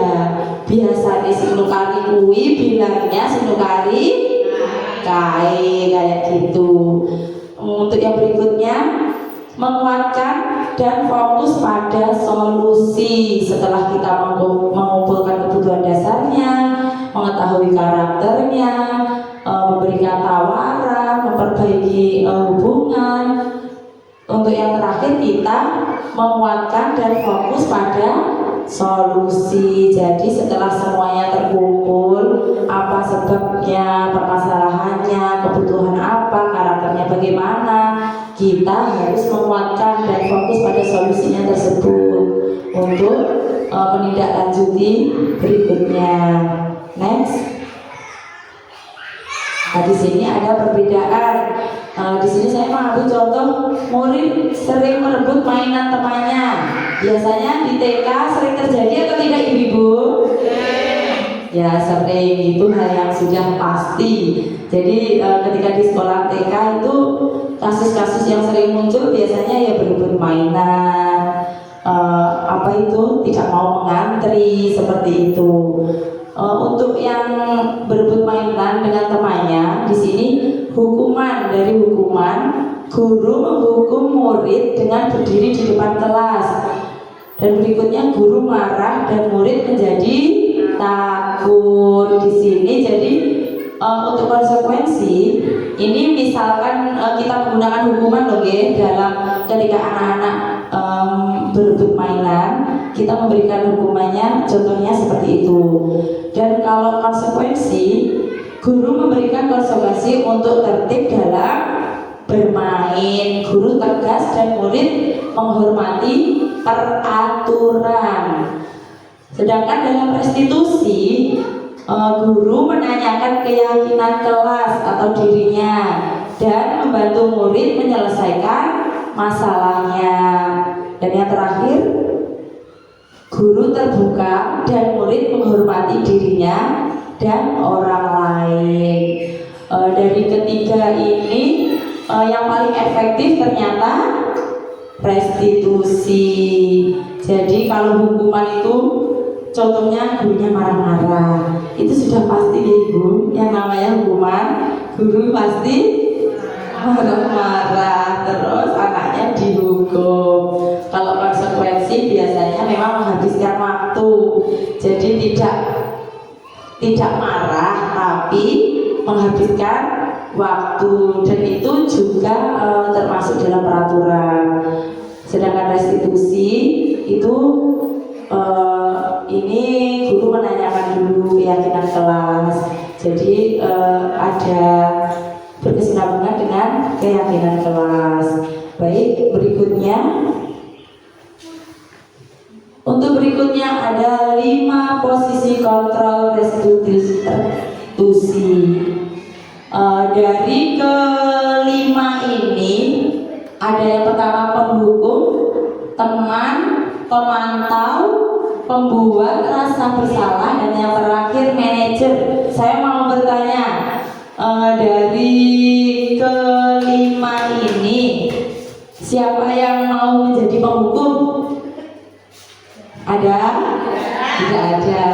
Biasanya sinukari kui bilangnya sinukari kae, kayak gitu. Untuk yang berikutnya, menguatkan dan fokus pada solusi. Setelah kita mengumpulkan kebutuhan dasarnya, mengetahui karakternya, memberikan tawaran, memperbaiki hubungan. Untuk yang terakhir, kita menguatkan dan fokus pada solusi. Jadi setelah semuanya terkumpul, apa sebabnya, permasalahannya, kebutuhan apa, karakternya bagaimana, kita harus menguatkan dan fokus pada solusinya tersebut untuk menindaklanjuti berikutnya. Next. Nah, di sini ada perbedaan. Di sini saya mengambil contoh murid sering merebut mainan temannya. Biasanya di TK sering terjadi atau tidak, ibu-ibu? Ya, sering, itu hal yang sudah pasti. Jadi ketika di sekolah TK itu kasus-kasus yang sering muncul biasanya ya berebut mainan, tidak mau mengantri, seperti itu. Untuk yang berebut mainan dengan temannya, di sini hukuman guru menghukum murid dengan berdiri di depan kelas, dan berikutnya guru marah dan murid menjadi takut. Di sini jadi untuk konsekuensi ini, misalkan kita menggunakan hukuman dalam ketika anak-anak berebut mainan, kita memberikan hukumannya, contohnya seperti itu. Dan kalau konsekuensi, guru memberikan konsekuensi untuk tertib dalam bermain. Guru tegas dan murid menghormati peraturan. Sedangkan dalam restitusi, guru menanyakan keyakinan kelas atau dirinya dan membantu murid menyelesaikan masalahnya. Dan yang terakhir, guru terbuka dan murid menghormati dirinya dan orang lain. Dari ketiga ini, yang paling efektif ternyata restitusi. Jadi kalau hukuman itu contohnya gurunya marah-marah, itu sudah pasti ya ibu, yang namanya hukuman guru pasti marah-marah, terus anaknya dihukum. Kalau konsekuensi biasanya memang menghabiskan waktu, jadi tidak marah tapi menghabiskan waktu, dan itu juga termasuk dalam peraturan. Sedangkan restitusi itu ini guru menanyakan dulu keyakinan kelas, jadi ada berkesinambungan dengan keyakinan kelas. Baik, berikutnya. Untuk berikutnya ada 5 posisi kontrol restitusi. Dari kelima ini ada yang pertama penghukum, teman, pemantau, pembuat rasa bersalah, dan yang terakhir manajer. Saya mau bertanya, dari kelima ini siapa yang mau menjadi penghukum? Ada? Tidak ada.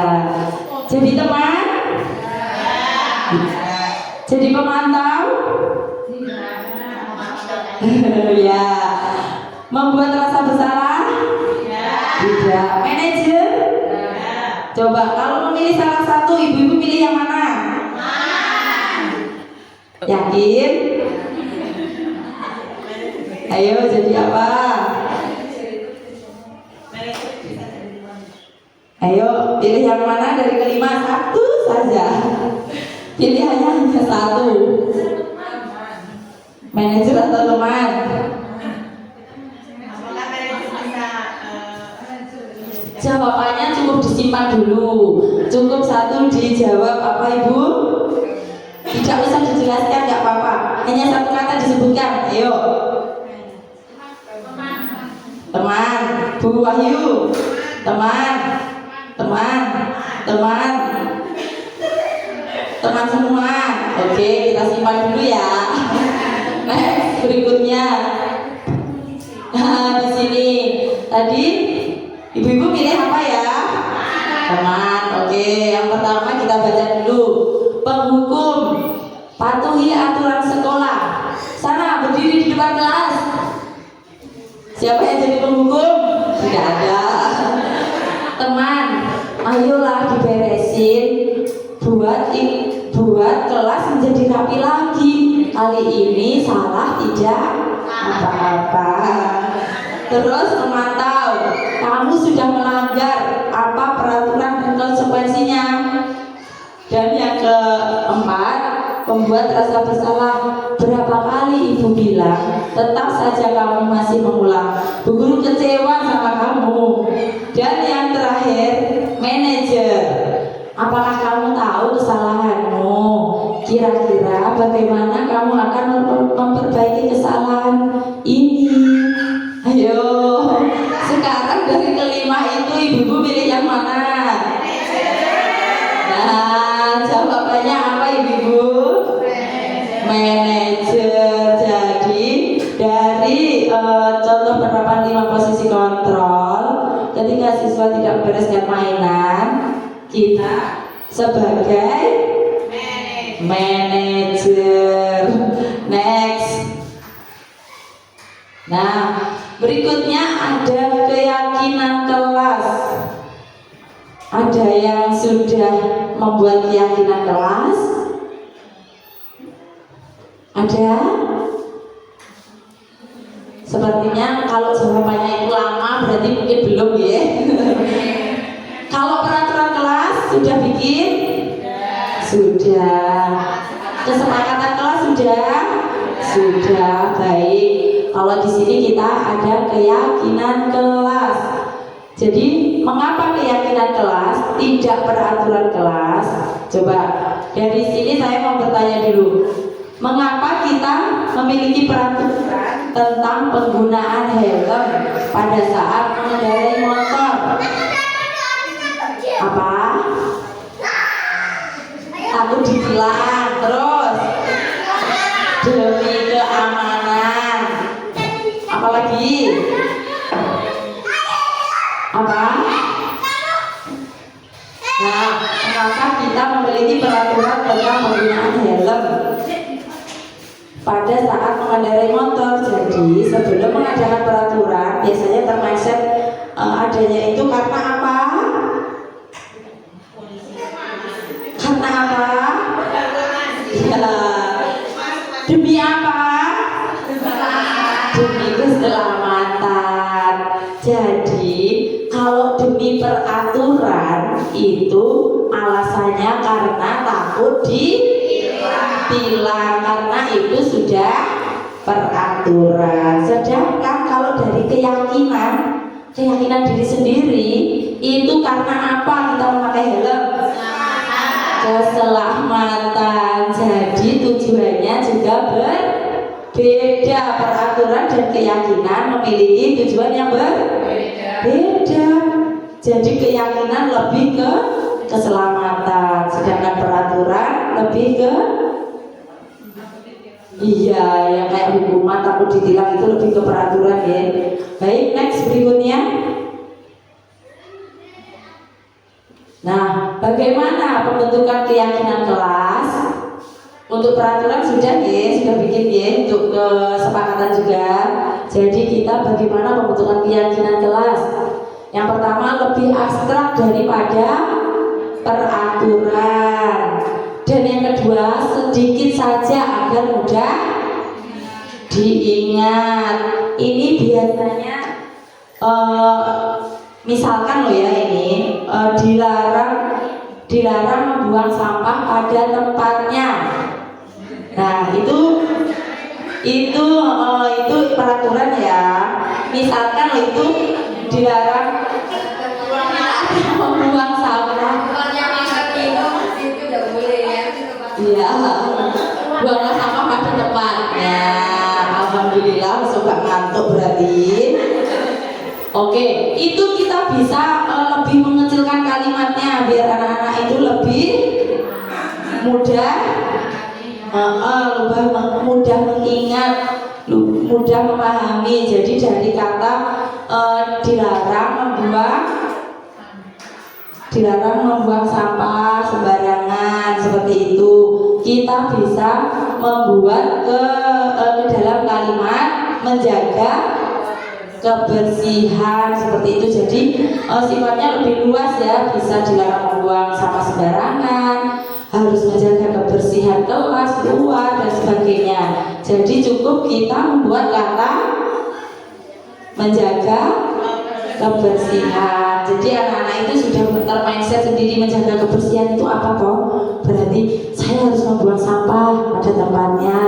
Jadi teman? Jadi pemantau? Ya. Membuat rasa bersalah? Tidak. Manajer? Coba kalau memilih salah satu, ibu-ibu pilih yang mana? Yakin? Ayo jadi apa? Ayo pilih yang mana dari kelima, satu saja. Pilihannya hanya satu. Manajer atau teman? Apakah manajer bisa Jawabannya cukup disimpan dulu. Cukup satu dijawab apa Ibu? Tidak usah dijelaskan, nggak apa-apa. Hanya satu kata disebutkan. Ayo. Teman. Bu Wahyu. Teman. Teman. Teman. Teman semua. Oke, kita simpan dulu ya. Next, berikutnya. Nah, di sini tadi ibu-ibu pilih apa ya? Teman. Oke, yang pertama kita baca dulu. Penghukum, patuhi aturan sekolah. Sana berdiri di depan kelas. Siapa yang jadi penghukum? Tidak ada. Teman, ayolah diberesin. Buat kelas menjadi rapi lagi. Kali ini salah tidak apa-apa. Terus memantau, kamu sudah melanggar apa peraturan dan konsekuensinya. Dan yang keempat, membuat rasa bersalah. Berapa kali ibu bilang, tetap saja kamu masih mengulang. Bu guru kecewa sama kamu. Dan yang terakhir, manajer, apakah kamu tahu kesalahanmu? Kira-kira bagaimana kamu akan memperbaiki kesalahan ini? Ayo, sekarang dari kelima itu ibu-ibu pilih yang mana? Nah, jawabannya apa ibu-ibu? Manajer. Jadi dari contoh penerapan 5 posisi kontrol, ketika siswa tidak membereskan mainan, kita sebagai manajer. Next. Nah, berikutnya ada keyakinan kelas. Ada yang sudah membuat keyakinan kelas? Ada? Sepertinya kalau jawabannya itu lama berarti mungkin belum ya. Kalau peraturan kelas sudah bikin? Sudah. Kesepakatan kelas sudah? Sudah. Baik. Kalau di sini kita ada keyakinan kelas. Jadi mengapa keyakinan kelas tidak peraturan kelas? Coba dari sini saya mau bertanya dulu. Mengapa kita memiliki peraturan tentang penggunaan helm pada saat mengendarai motor? Apa? Takut ditilang. Terus demi keamanan. Apalagi? Apa? Nah, mengapa kita memiliki peraturan tentang penggunaan helm pada saat mengendarai motor? Jadi sebelum mengadakan peraturan biasanya termindset adanya itu karena apa? Karena apa? Ya, demi apa? Demi keselamatan. Jadi kalau demi peraturan itu alasannya karena takut ditilang, karena itu sudah peraturan. Sedangkan kalau dari keyakinan diri sendiri itu karena apa kita memakai helm? Keselamatan. Jadi tujuannya juga berbeda. Peraturan dan keyakinan memiliki tujuan yang berbeda. Jadi keyakinan lebih ke keselamatan, sedangkan peraturan lebih ke yang kayak hukuman takut ditilang itu lebih ke peraturan ya. Baik, next berikutnya. Nah, bagaimana pembentukan keyakinan kelas? Untuk peraturan sudah bikin ya, untuk kesepakatan juga. Jadi kita bagaimana pembentukan keyakinan kelas? Yang pertama lebih abstrak daripada peraturan. Dan yang kedua sedikit saja agar mudah diingat. Ini biasanya misalkan loh ya ini dilarang membuang sampah pada tempatnya. Nah, itu peraturan ya. Misalkan itu dilarang membuang sampah. Bukannya makan itu udah boleh ya. Iya, buanglah sampah pada tempatnya. Alhamdulillah, suka ngantuk berarti. Oke, itu kita bisa lebih mengecilkan kalimatnya biar anak-anak itu lebih mudah mengingat, mudah memahami. Jadi dari kata dilarang membuang sampah sembarangan seperti itu, kita bisa membuat ke dalam kalimat menjaga kebersihan seperti itu. Jadi sifatnya lebih luas ya, bisa dilarang membuang sampah sembarangan, harus menjaga kebersihan kelas, luar dan sebagainya. Jadi cukup kita membuat kata menjaga kebersihan. Jadi anak-anak itu sudah mindset sendiri menjaga kebersihan itu apa toh? Berarti saya harus membuang sampah pada tempatnya.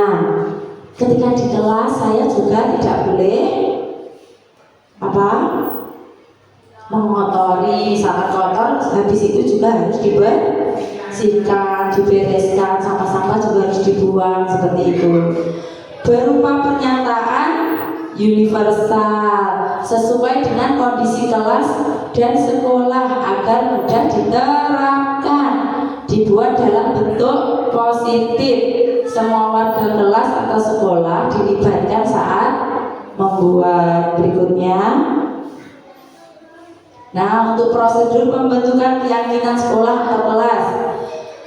Ketika di kelas saya juga tidak boleh mengotori, misalkan kotor, habis itu juga harus dibersihkan, dibereskan, sampah-sampah juga harus dibuang seperti itu. Berupa pernyataan universal sesuai dengan kondisi kelas dan sekolah agar mudah diterapkan, dibuat dalam bentuk positif. Semua warga kelas atau sekolah dilibatkan saat membuat. Berikutnya, nah, untuk prosedur pembentukan keyakinan sekolah atau kelas,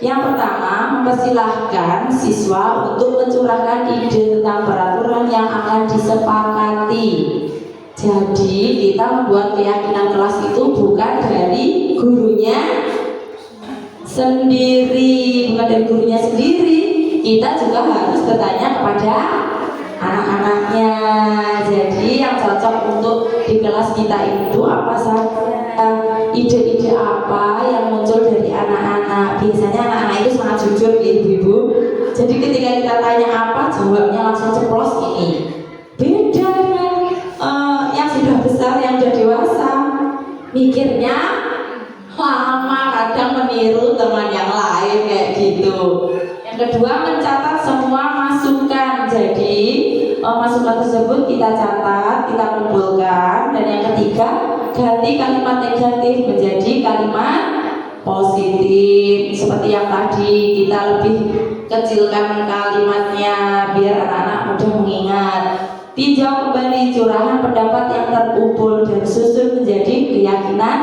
yang pertama mempersilahkan siswa untuk mencurahkan ide tentang peraturan yang akan disepakati. Jadi kita membuat keyakinan kelas itu bukan dari gurunya sendiri, kita juga harus bertanya kepada anak-anaknya. Jadi yang cocok untuk di kelas kita itu apa saja, ide-ide apa yang muncul dari anak-anak. Biasanya anak-anak itu sangat jujur ya ibu-ibu. Jadi ketika kita tanya apa, jawabnya langsung ceplos ini. Beda dengan yang sudah besar, yang sudah dewasa, mikirnya lama, kadang meniru teman yang lain kayak gitu. Yang kedua, mencatat semua masukan. Jadi masukan tersebut kita catat, kita kumpulkan. Dan yang ketiga, ganti kalimat negatif menjadi kalimat positif. Seperti yang tadi, kita lebih kecilkan kalimatnya biar anak-anak mudah mengingat. Tinjau kembali curahan pendapat yang terkumpul dan susun menjadi keyakinan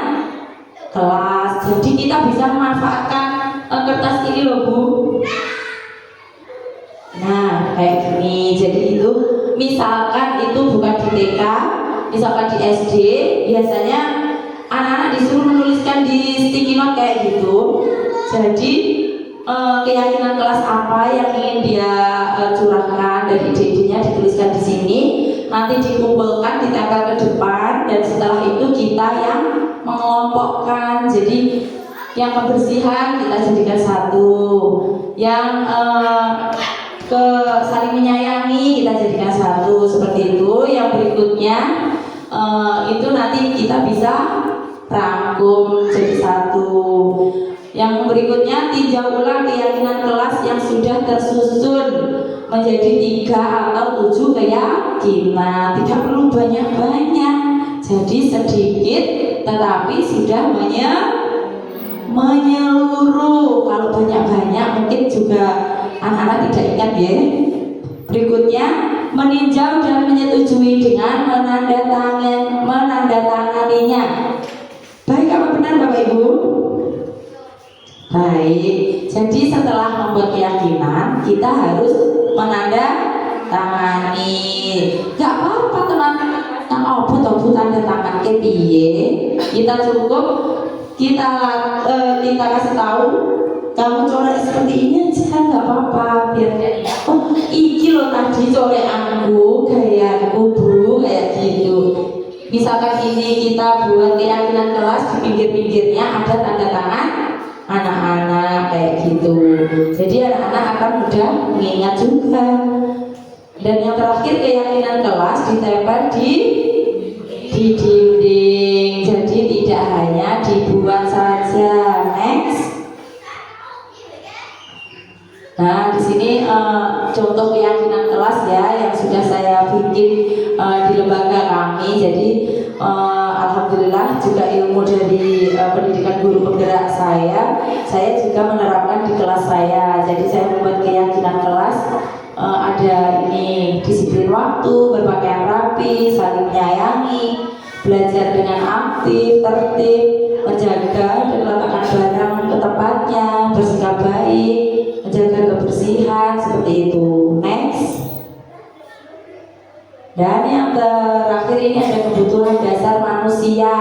kelas. Jadi kita bisa memanfaatkan kertas ini loh Bu. Nah, kayak gini. Jadi itu misalkan itu bukan di TK, misalkan di SD, biasanya anak-anak disuruh menuliskan di sticky note kayak gitu. Jadi keyakinan kelas apa yang ingin dia curahkan dari ide-idenya dituliskan di sini, nanti dikumpulkan, ditempel ke depan, dan setelah itu kita yang mengelompokkan. Jadi yang kebersihan kita jadikan satu, yang saling menyayangi kita jadikan satu, seperti itu. Yang berikutnya itu nanti kita bisa rangkum jadi satu. Yang berikutnya, tinjau ulang keyakinan kelas yang sudah tersusun menjadi 3 atau 7 keyakinan. Tidak perlu banyak-banyak, jadi sedikit tetapi sudah menyeluruh. Kalau banyak-banyak mungkin juga anak-anak tidak ingat ya. Berikutnya, meninjau dan menyetujui dengan menandatanganinya. Baik apa benar Bapak Ibu? Baik. Jadi setelah membuat keyakinan, kita harus menandatangani. Gak apa-apa teman-teman, apa tanda tangan ke piye. Kita cukup kita kasih tahu, kamu coret seperti ini aja, nggak apa-apa, biar oh iki loh tadi coretanku, gayaku Bu, kayak gitu. Misalkan ini kita buat keyakinan kelas, di pinggir-pinggirnya ada tanda tangan anak-anak kayak gitu. Jadi anak-anak akan mudah mengingat juga. Dan yang terakhir keyakinan kelas ditempel di dinding. Jadi tidak hanya dibuat saja. Next. Nah, di sini contoh keyakinan kelas ya yang sudah saya bikin di lembaga kami. Jadi alhamdulillah juga ilmu dari pendidikan guru penggerak saya juga menerapkan di kelas saya. Jadi saya membuat keyakinan kelas ada ini disiplin waktu, berpakaian rapi, saling menyayangi, belajar dengan aktif, tertib, menjaga dan meletakkan barang ke tempatnya, bersikap baik, menjaga kebersihan, seperti itu. Next. Dan yang terakhir ini ada kebutuhan dasar manusia.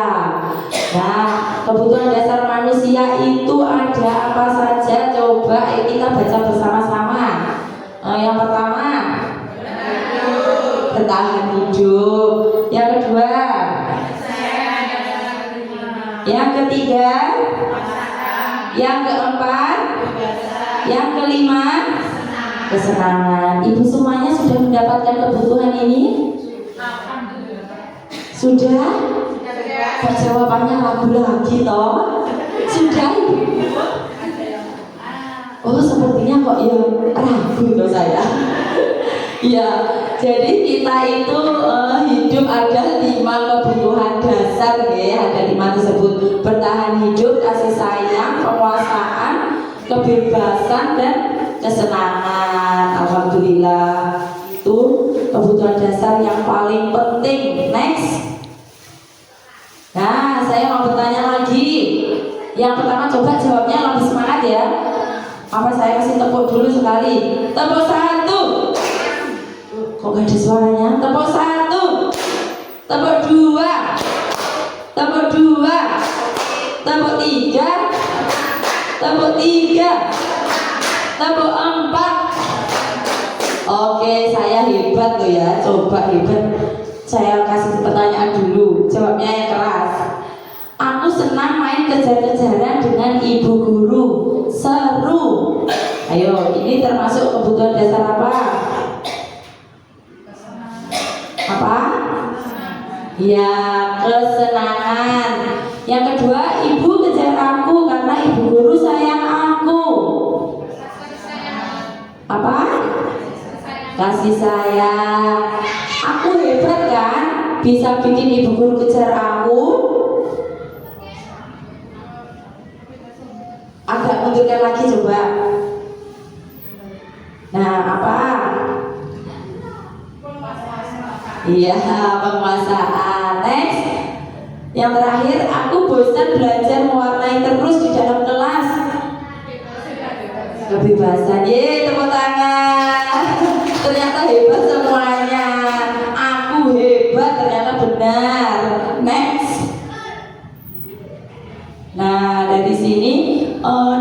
Nah, kebutuhan dasar manusia itu ada apa saja? Coba kita baca bersama-sama. Yang pertama, bertahan hidup. Yang kedua, yang ketiga, yang keempat, yang kelima, kesenangan. Ibu semuanya sudah mendapatkan kebutuhan ini? Sudah? Jawabannya lagu lagi toh? Sudah? Oh, sepertinya kok ya ragu toh saya. Ya, jadi kita itu hidup ada 5 kebutuhan dasar ya, ada 5 tersebut: bertahan hidup, kasih sayang, penguasaan, kebebasan, dan kesenangan. Alhamdulillah, itu kebutuhan dasar yang paling penting. Next. Nah, saya mau bertanya lagi. Yang pertama coba jawabnya lebih semangat ya. Apa saya kasih tepuk dulu sekali? Tepuk 1. Kok gak ada suaranya? Tepuk 1. Tepuk 2. Tepuk 2. Tepuk 3. Tepuk 3. Tepuk 4. Oke, saya hebat loh ya. Coba hebat. Saya kasih pertanyaan dulu. Jawabnya yang keras. Aku senang main kejar-kejaran dengan ibu guru. Seru. Ayo, ini termasuk kebutuhan dasar apa? Apa? Ya, kesenangan. Yang kedua, ibu kejar aku karena ibu guru sayang aku. Apa? Kasih sayang. Aku hebat kan? Bisa bikin ibu guru kejar aku. Agak mundurkan lagi coba. Nah, apa? Iya, penguasaan. Next. Yang terakhir, aku bosan belajar mewarnai terus di dalam kelas. Kebebasan. Ye, tepuk tangan. Ternyata hebat semuanya. Aku hebat, ternyata benar. Next. Nah, dari sini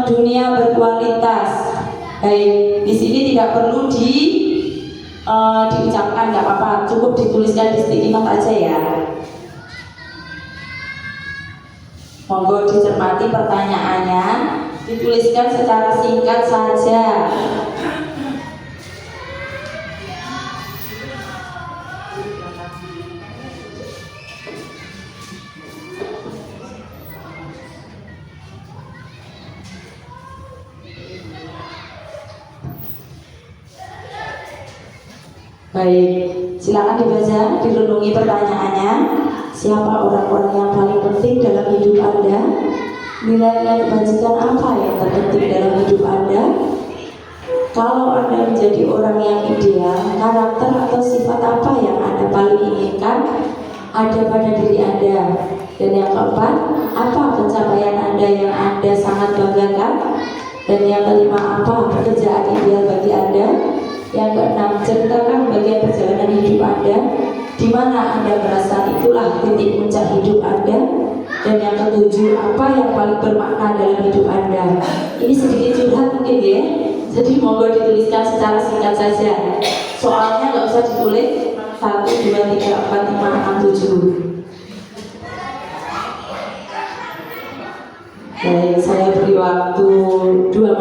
dunia berkualitas. Baik, di sini tidak perlu diucapkan, nggak apa-apa, cukup dituliskan di sticky note aja ya. Monggo dicermati pertanyaannya, dituliskan secara singkat saja. Baik, silakan dibaca, direnungi pertanyaannya. Siapa orang-orang yang paling penting dalam hidup Anda? Nilai-nilai kebajikan apa yang terpenting dalam hidup Anda? Kalau Anda menjadi orang yang ideal, karakter atau sifat apa yang Anda paling inginkan ada pada diri Anda? Dan yang keempat, apa pencapaian Anda yang Anda sangat banggakan? Dan yang kelima, apa pekerjaan ideal bagi Anda? Yang keenam, ceritakan bagian perjalanan hidup Anda di mana Anda merasa itulah titik puncak hidup Anda. Dan yang ketujuh, apa yang paling bermakna dalam hidup Anda? Ini sedikit curhat mungkin ya. Jadi monggo dituliskan secara singkat saja. Soalnya nggak usah ditulis 1, 2, 3, 4, 5, 6, 7.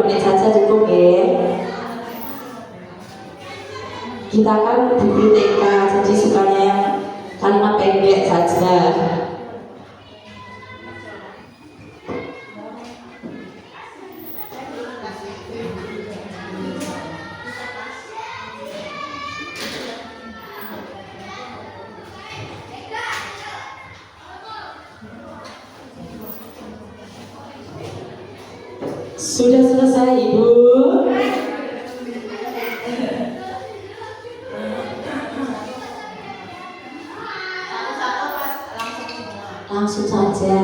menit saja cukup ya. Kita kan guru TK, jadi sukanya yang kalimat pendek saja. Sudah selesai Ibu? Satu-satu Mas, langsung semua. Langsung saja.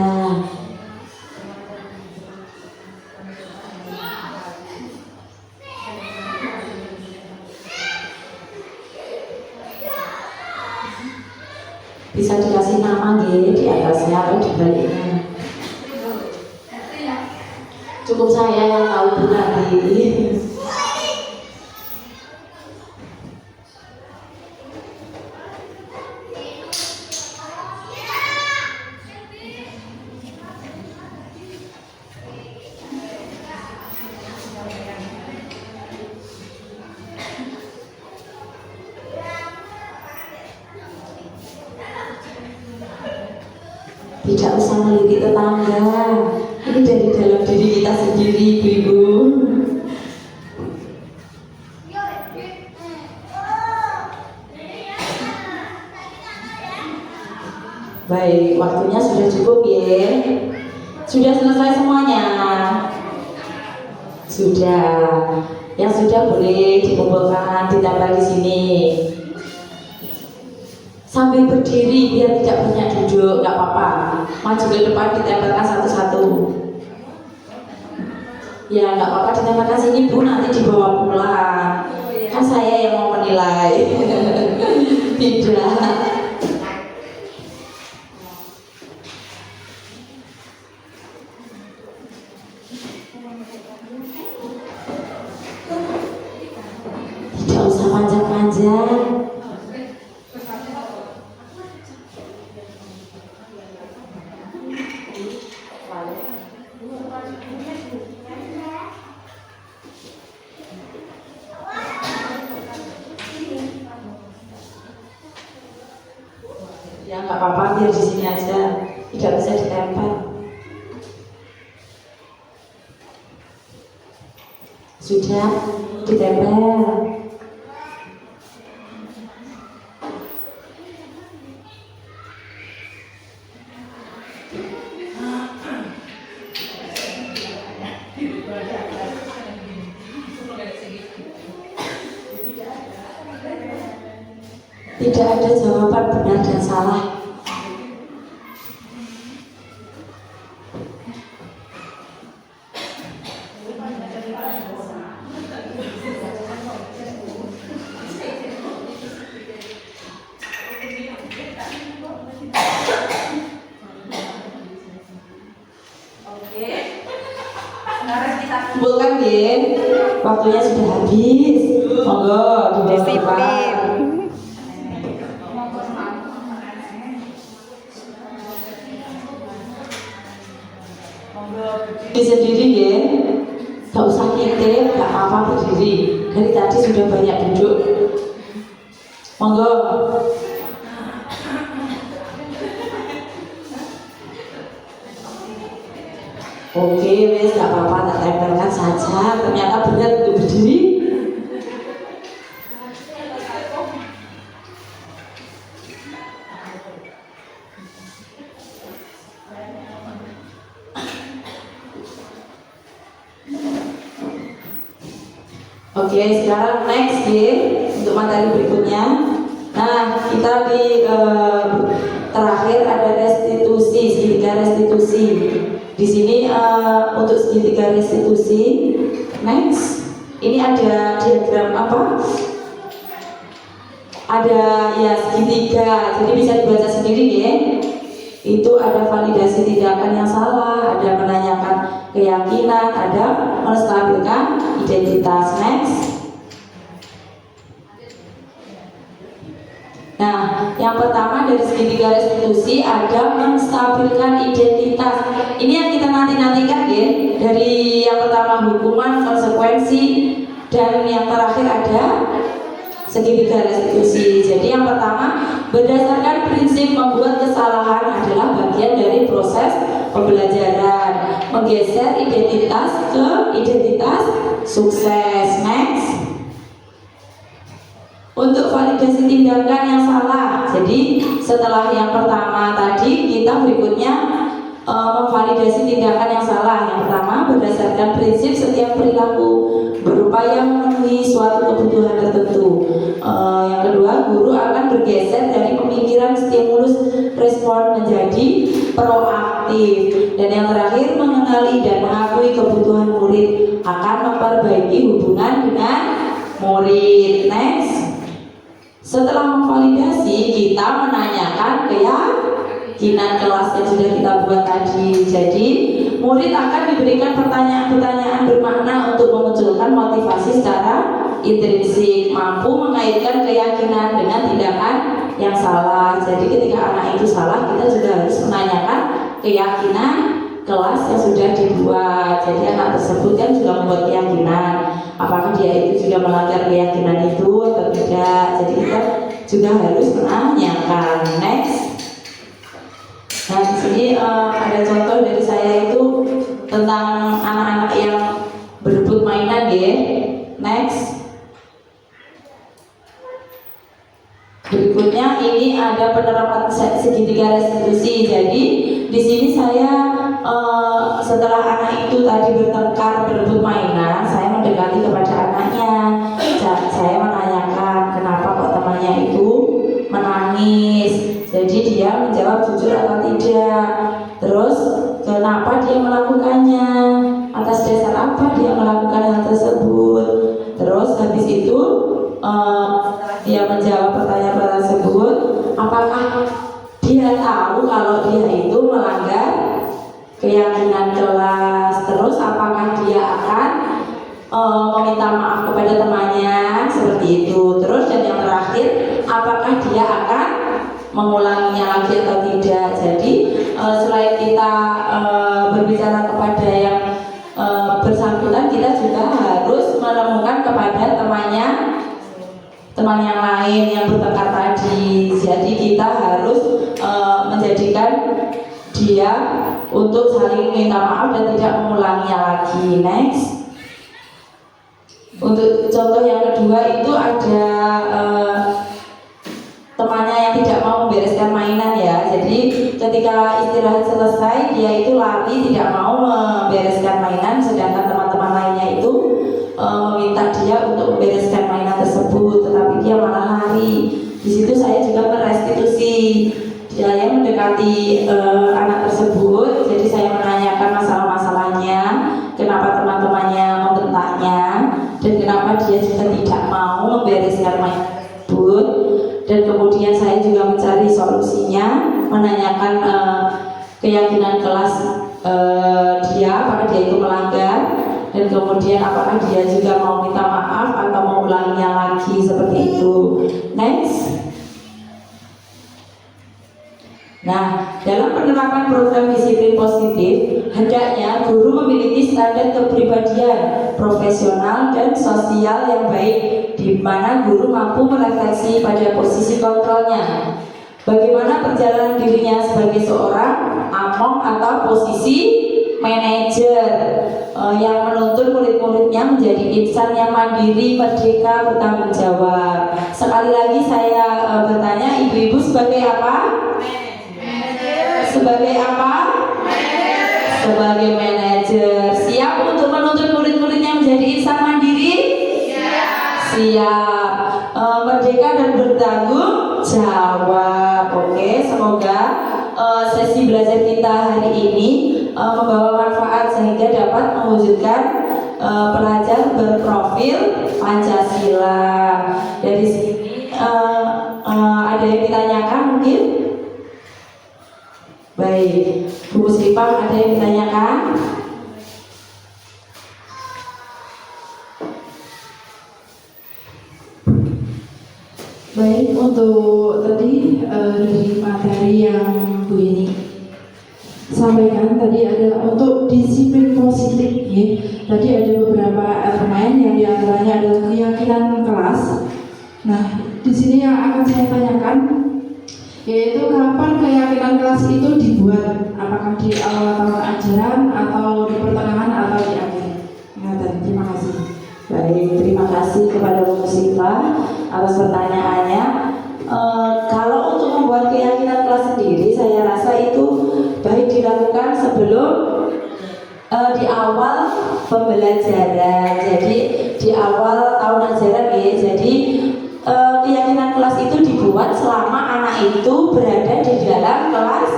Bisa dikasih nama nggih di atasnya atau di baliknya. Cukup saya yang tahu Bu nanti. Tidak usah melirik tetangga. Ini dari dalam diri kita sendiri, Ibu. Baik, waktunya sudah cukup ya. Sudah selesai semuanya. Sudah. Yang sudah boleh dikumpulkan ditambah di sini. Sambil berdiri biar tidak banyak duduk, nggak apa-apa. Maju ke depan ditempelkan satu-satu. Ya nggak apa-apa ditempelkan sini Bu, nanti dibawa pulang. Kan saya yang mau menilai. Tidak. Tidak usah panjang-panjang. Ya nggak apa-apa, biar di sini aja, tidak bisa ditempel. Sudah ditempel. Tidak ada jawaban benar dan salah. Kumpulkan ya, waktunya sudah habis. Monggo disiplin. Di sendiri ya, gak usah ngintip, gak apa-apa berdiri. Dari tadi sudah banyak duduk. Monggo. Oke, wes gak apa-apa, tak tempelkan saja. Ternyata benar untuk berdiri. Oke, sekarang next ya, untuk materi berikutnya. Nah, kita di terakhir ada restitusi, segitiga restitusi. Di sini untuk segitiga restitusi, next, ini ada diagram apa? Ada ya segitiga, jadi bisa dibaca sendiri ya. Itu ada validasi tindakan yang salah, ada menanyakan keyakinan, ada menstabilkan identitas. Next. Nah, Yang pertama dari segitiga restitusi ada menstabilkan identitas. Ini yang kita nantikan ya. Dari yang pertama hukuman, konsekuensi, dan yang terakhir ada segitiga restitusi. Jadi yang pertama, berdasarkan prinsip membuat kesalahan adalah bagian dari proses pembelajaran, menggeser identitas ke identitas sukses. Next. Untuk validasi tindakan yang salah. Jadi setelah yang pertama tadi, kita berikutnya memvalidasi tindakan yang salah. Yang pertama, berdasarkan prinsip setiap perilaku berupaya memenuhi suatu kebutuhan tertentu. Yang kedua, guru akan bergeser dari pemikiran stimulus respon menjadi proaktif. Dan yang terakhir, mengenali dan mengakui kebutuhan murid, akan memperbaiki hubungan dengan murid. Next. Setelah memvalidasi, kita menanyakan keyakinan kelas yang sudah kita buat tadi. Jadi, murid akan diberikan pertanyaan-pertanyaan bermakna untuk memunculkan motivasi secara intrinsik, mampu mengaitkan keyakinan dengan tindakan yang salah. Jadi, ketika anak itu salah, kita juga harus menanyakan keyakinan kelas yang sudah dibuat. Jadi, anak tersebut kan juga membuat keyakinan. Apakah dia itu juga melanggar keyakinan itu atau tidak? Jadi kita juga harus menanyakan. Next. Nah di sini ada contoh dari saya itu tentang anak-anak yang berebut mainan ya. Next. Berikutnya ini ada penerapan segitiga restitusi. Jadi di sini saya setelah anak itu tadi bertengkar berebut mainan, saya mendekati kepada anaknya. Saya menanyakan kenapa kok temannya itu menangis. Jadi dia menjawab jujur atau tidak. Terus kenapa dia melakukannya? Atas dasar apa dia melakukan hal tersebut? Terus habis itu dia menjawab pertanyaan tersebut, apakah dia tahu kalau dia itu melanggar keyakinan kelas? Terus apakah dia akan meminta maaf kepada temannya seperti itu? Terus dan yang terakhir, apakah dia akan mengulanginya lagi atau tidak? Jadi selain kita berbicara kepada yang bersangkutan, kita juga harus menemukan kepada teman yang lain yang bertengkar tadi. Jadi kita harus menjadikan dia untuk saling minta maaf dan tidak mengulanginya lagi. Next. Untuk contoh yang kedua itu ada temannya yang tidak mau membereskan mainan ya. Jadi ketika istirahat selesai, dia itu lari tidak mau membereskan mainan, sedangkan teman-teman lainnya itu meminta dia untuk membereskan mainan tersebut, tetapi dia malah lari. Di situ saya juga merestitusi. Saya mendekati anak tersebut, jadi saya menanyakan masalah-masalahnya, kenapa teman-temannya membentaknya, dan kenapa dia juga tidak mau membereskan mainan tersebut. Dan kemudian saya juga mencari solusinya, menanyakan keyakinan kelas dia, apakah dia itu melanggar, dan kemudian apakah dia juga mau minta maaf atau mau ulanginya lagi seperti itu. Next. Nah, dalam penerapan program disiplin positif, hendaknya guru memiliki standar kepribadian, profesional dan sosial yang baik, di mana guru mampu merefleksi pada posisi kontrolnya. Bagaimana perjalanan dirinya sebagai seorang among atau posisi manajer yang menuntun murid-muridnya menjadi insan yang mandiri, merdeka, bertanggung jawab. Sekali lagi saya bertanya, ibu-ibu sebagai apa? Sebagai apa? Sebagai manajer. Siap untuk menuntun murid-muridnya menjadi insan mandiri? Siap. Merdeka dan bertanggung jawab. Oke, semoga sesi belajar kita hari ini membawa manfaat sehingga dapat mewujudkan pelajar berprofil Pancasila. Dari sini ada yang ditanyakan mungkin? Baik, Bu Musrifah, ada yang ditanyakan? Baik, untuk tadi dari materi yang Bu ini sampaikan tadi ada untuk disiplin positif ya. Tadi ada beberapa elemen yang diantaranya adalah keyakinan kelas. Nah, di sini yang akan saya tanyakan yaitu kapan keyakinan kelas itu dibuat? Apakah di awal tahun ajaran atau di pertengahan atau di akhir? Nah, terima kasih. Baik, terima kasih kepada Bu Musyifa atas pertanyaannya. Kalau untuk membuat keyakinan kelas sendiri, saya rasa itu baik dilakukan sebelum di awal pembelajaran. Jadi di awal tahun ajaran ya. Jadi keyakinan kelas itu dibuat selama anak itu berada di dalam kelas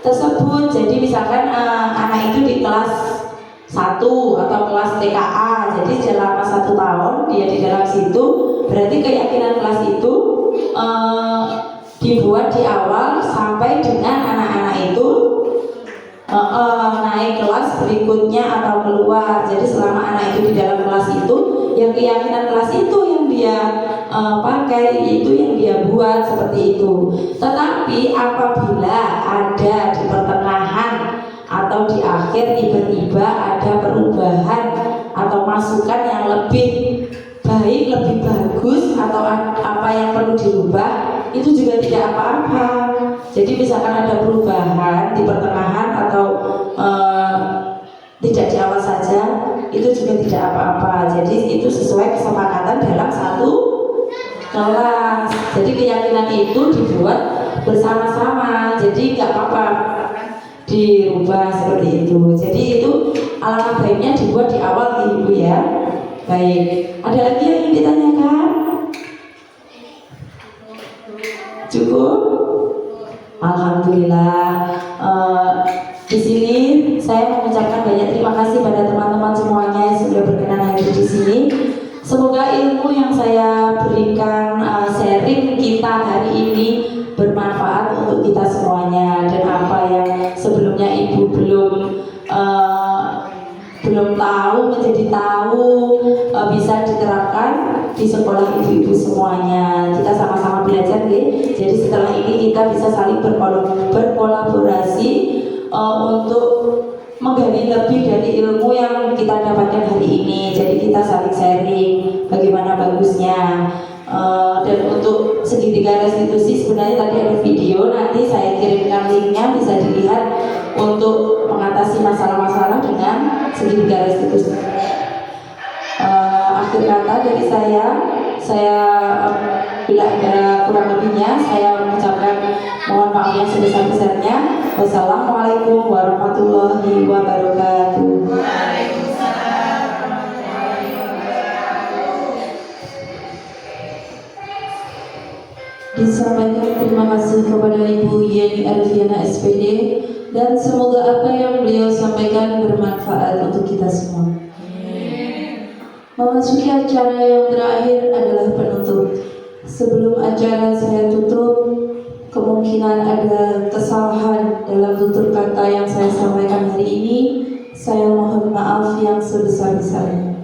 tersebut. Jadi misalkan anak itu di kelas 1 atau kelas TKA, jadi selama 1 tahun dia di dalam situ, berarti keyakinan kelas itu dibuat di awal sampai dengan anak-anak itu naik kelas berikutnya atau keluar. Jadi selama anak itu di dalam kelas itu, yang keyakinan kelas itu yang dia pakai, itu yang dia buat seperti itu. Tetapi apabila ada di pertengahan atau di akhir tiba-tiba ada perubahan atau masukan yang lebih baik, lebih bagus, atau apa yang perlu dirubah, itu juga tidak apa-apa. Jadi misalkan ada perubahan di pertengahan atau tidak di awal saja, itu juga tidak apa-apa. Jadi itu sesuai kesepakatan dalam satu kelas. Jadi keyakinan itu dibuat bersama-sama, jadi nggak apa-apa dirubah seperti itu. Jadi itu alangkah baiknya dibuat di awal Ibu ya. Baik, ada lagi yang ingin ditanyakan? Cukup? Alhamdulillah. Di sini saya mengucapkan banyak terima kasih pada teman-teman semuanya yang sudah berkenan hadir di sini. Semoga ilmu yang saya berikan, sharing kita hari ini bermanfaat untuk kita semuanya, dan apa yang sebelumnya Ibu belum tahu menjadi tahu, bisa diterapkan di sekolah ibu-ibu semuanya. Kita sama-sama belajar nih. Jadi setelah ini kita bisa saling berkolaborasi untuk menggali lebih dari ilmu yang kita dapatkan hari ini. Jadi kita saling sharing bagaimana bagusnya. Dan untuk segitiga restitusi sebenarnya tadi ada video, nanti saya kirimkan linknya, bisa dilihat untuk mengatasi masalah-masalah dengan segitiga restitusi. Akhir kata dari saya bila ada kurang lebihnya saya mengucapkan mohon maaf yang sebesar-besarnya. Wassalamualaikum warahmatullahi wabarakatuh. Disampaikan terima kasih kepada Ibu Yeni Arfiana SPD, dan semoga apa yang beliau sampaikan bermanfaat untuk kita semua. Memasuki acara yang terakhir adalah penutup. Sebelum acara saya tutup, kemungkinan ada kesalahan dalam tutur kata yang saya sampaikan hari ini. Saya mohon maaf yang sebesar-besarnya.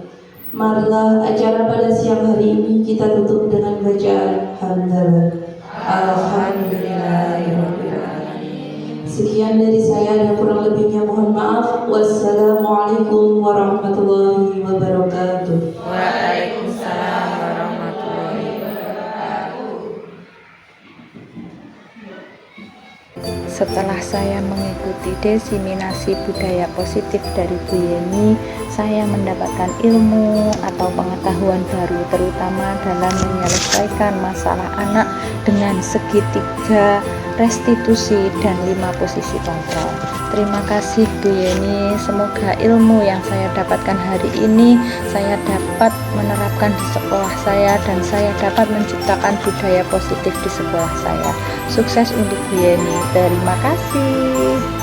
Marilah acara pada siang hari ini kita tutup dengan bacaan hamdalah. Alhamdulillahirrahmanirrahim. Sekian dari saya, dan kurang lebihnya mohon maaf. Wassalamualaikum warahmatullahi wabarakatuh. Waalaikumsalam warahmatullahi wabarakatuh. Setelah saya mengikuti diseminasi budaya positif dari Bu Yeni, saya mendapatkan ilmu atau pengetahuan baru, terutama dalam menyelesaikan masalah anak dengan segitiga restitusi dan 5 posisi kontrol. Terima kasih Bu Yeni, semoga ilmu yang saya dapatkan hari ini saya dapat menerapkan di sekolah saya, dan saya dapat menciptakan budaya positif di sekolah saya. Sukses untuk Bu Yeni, terima kasih.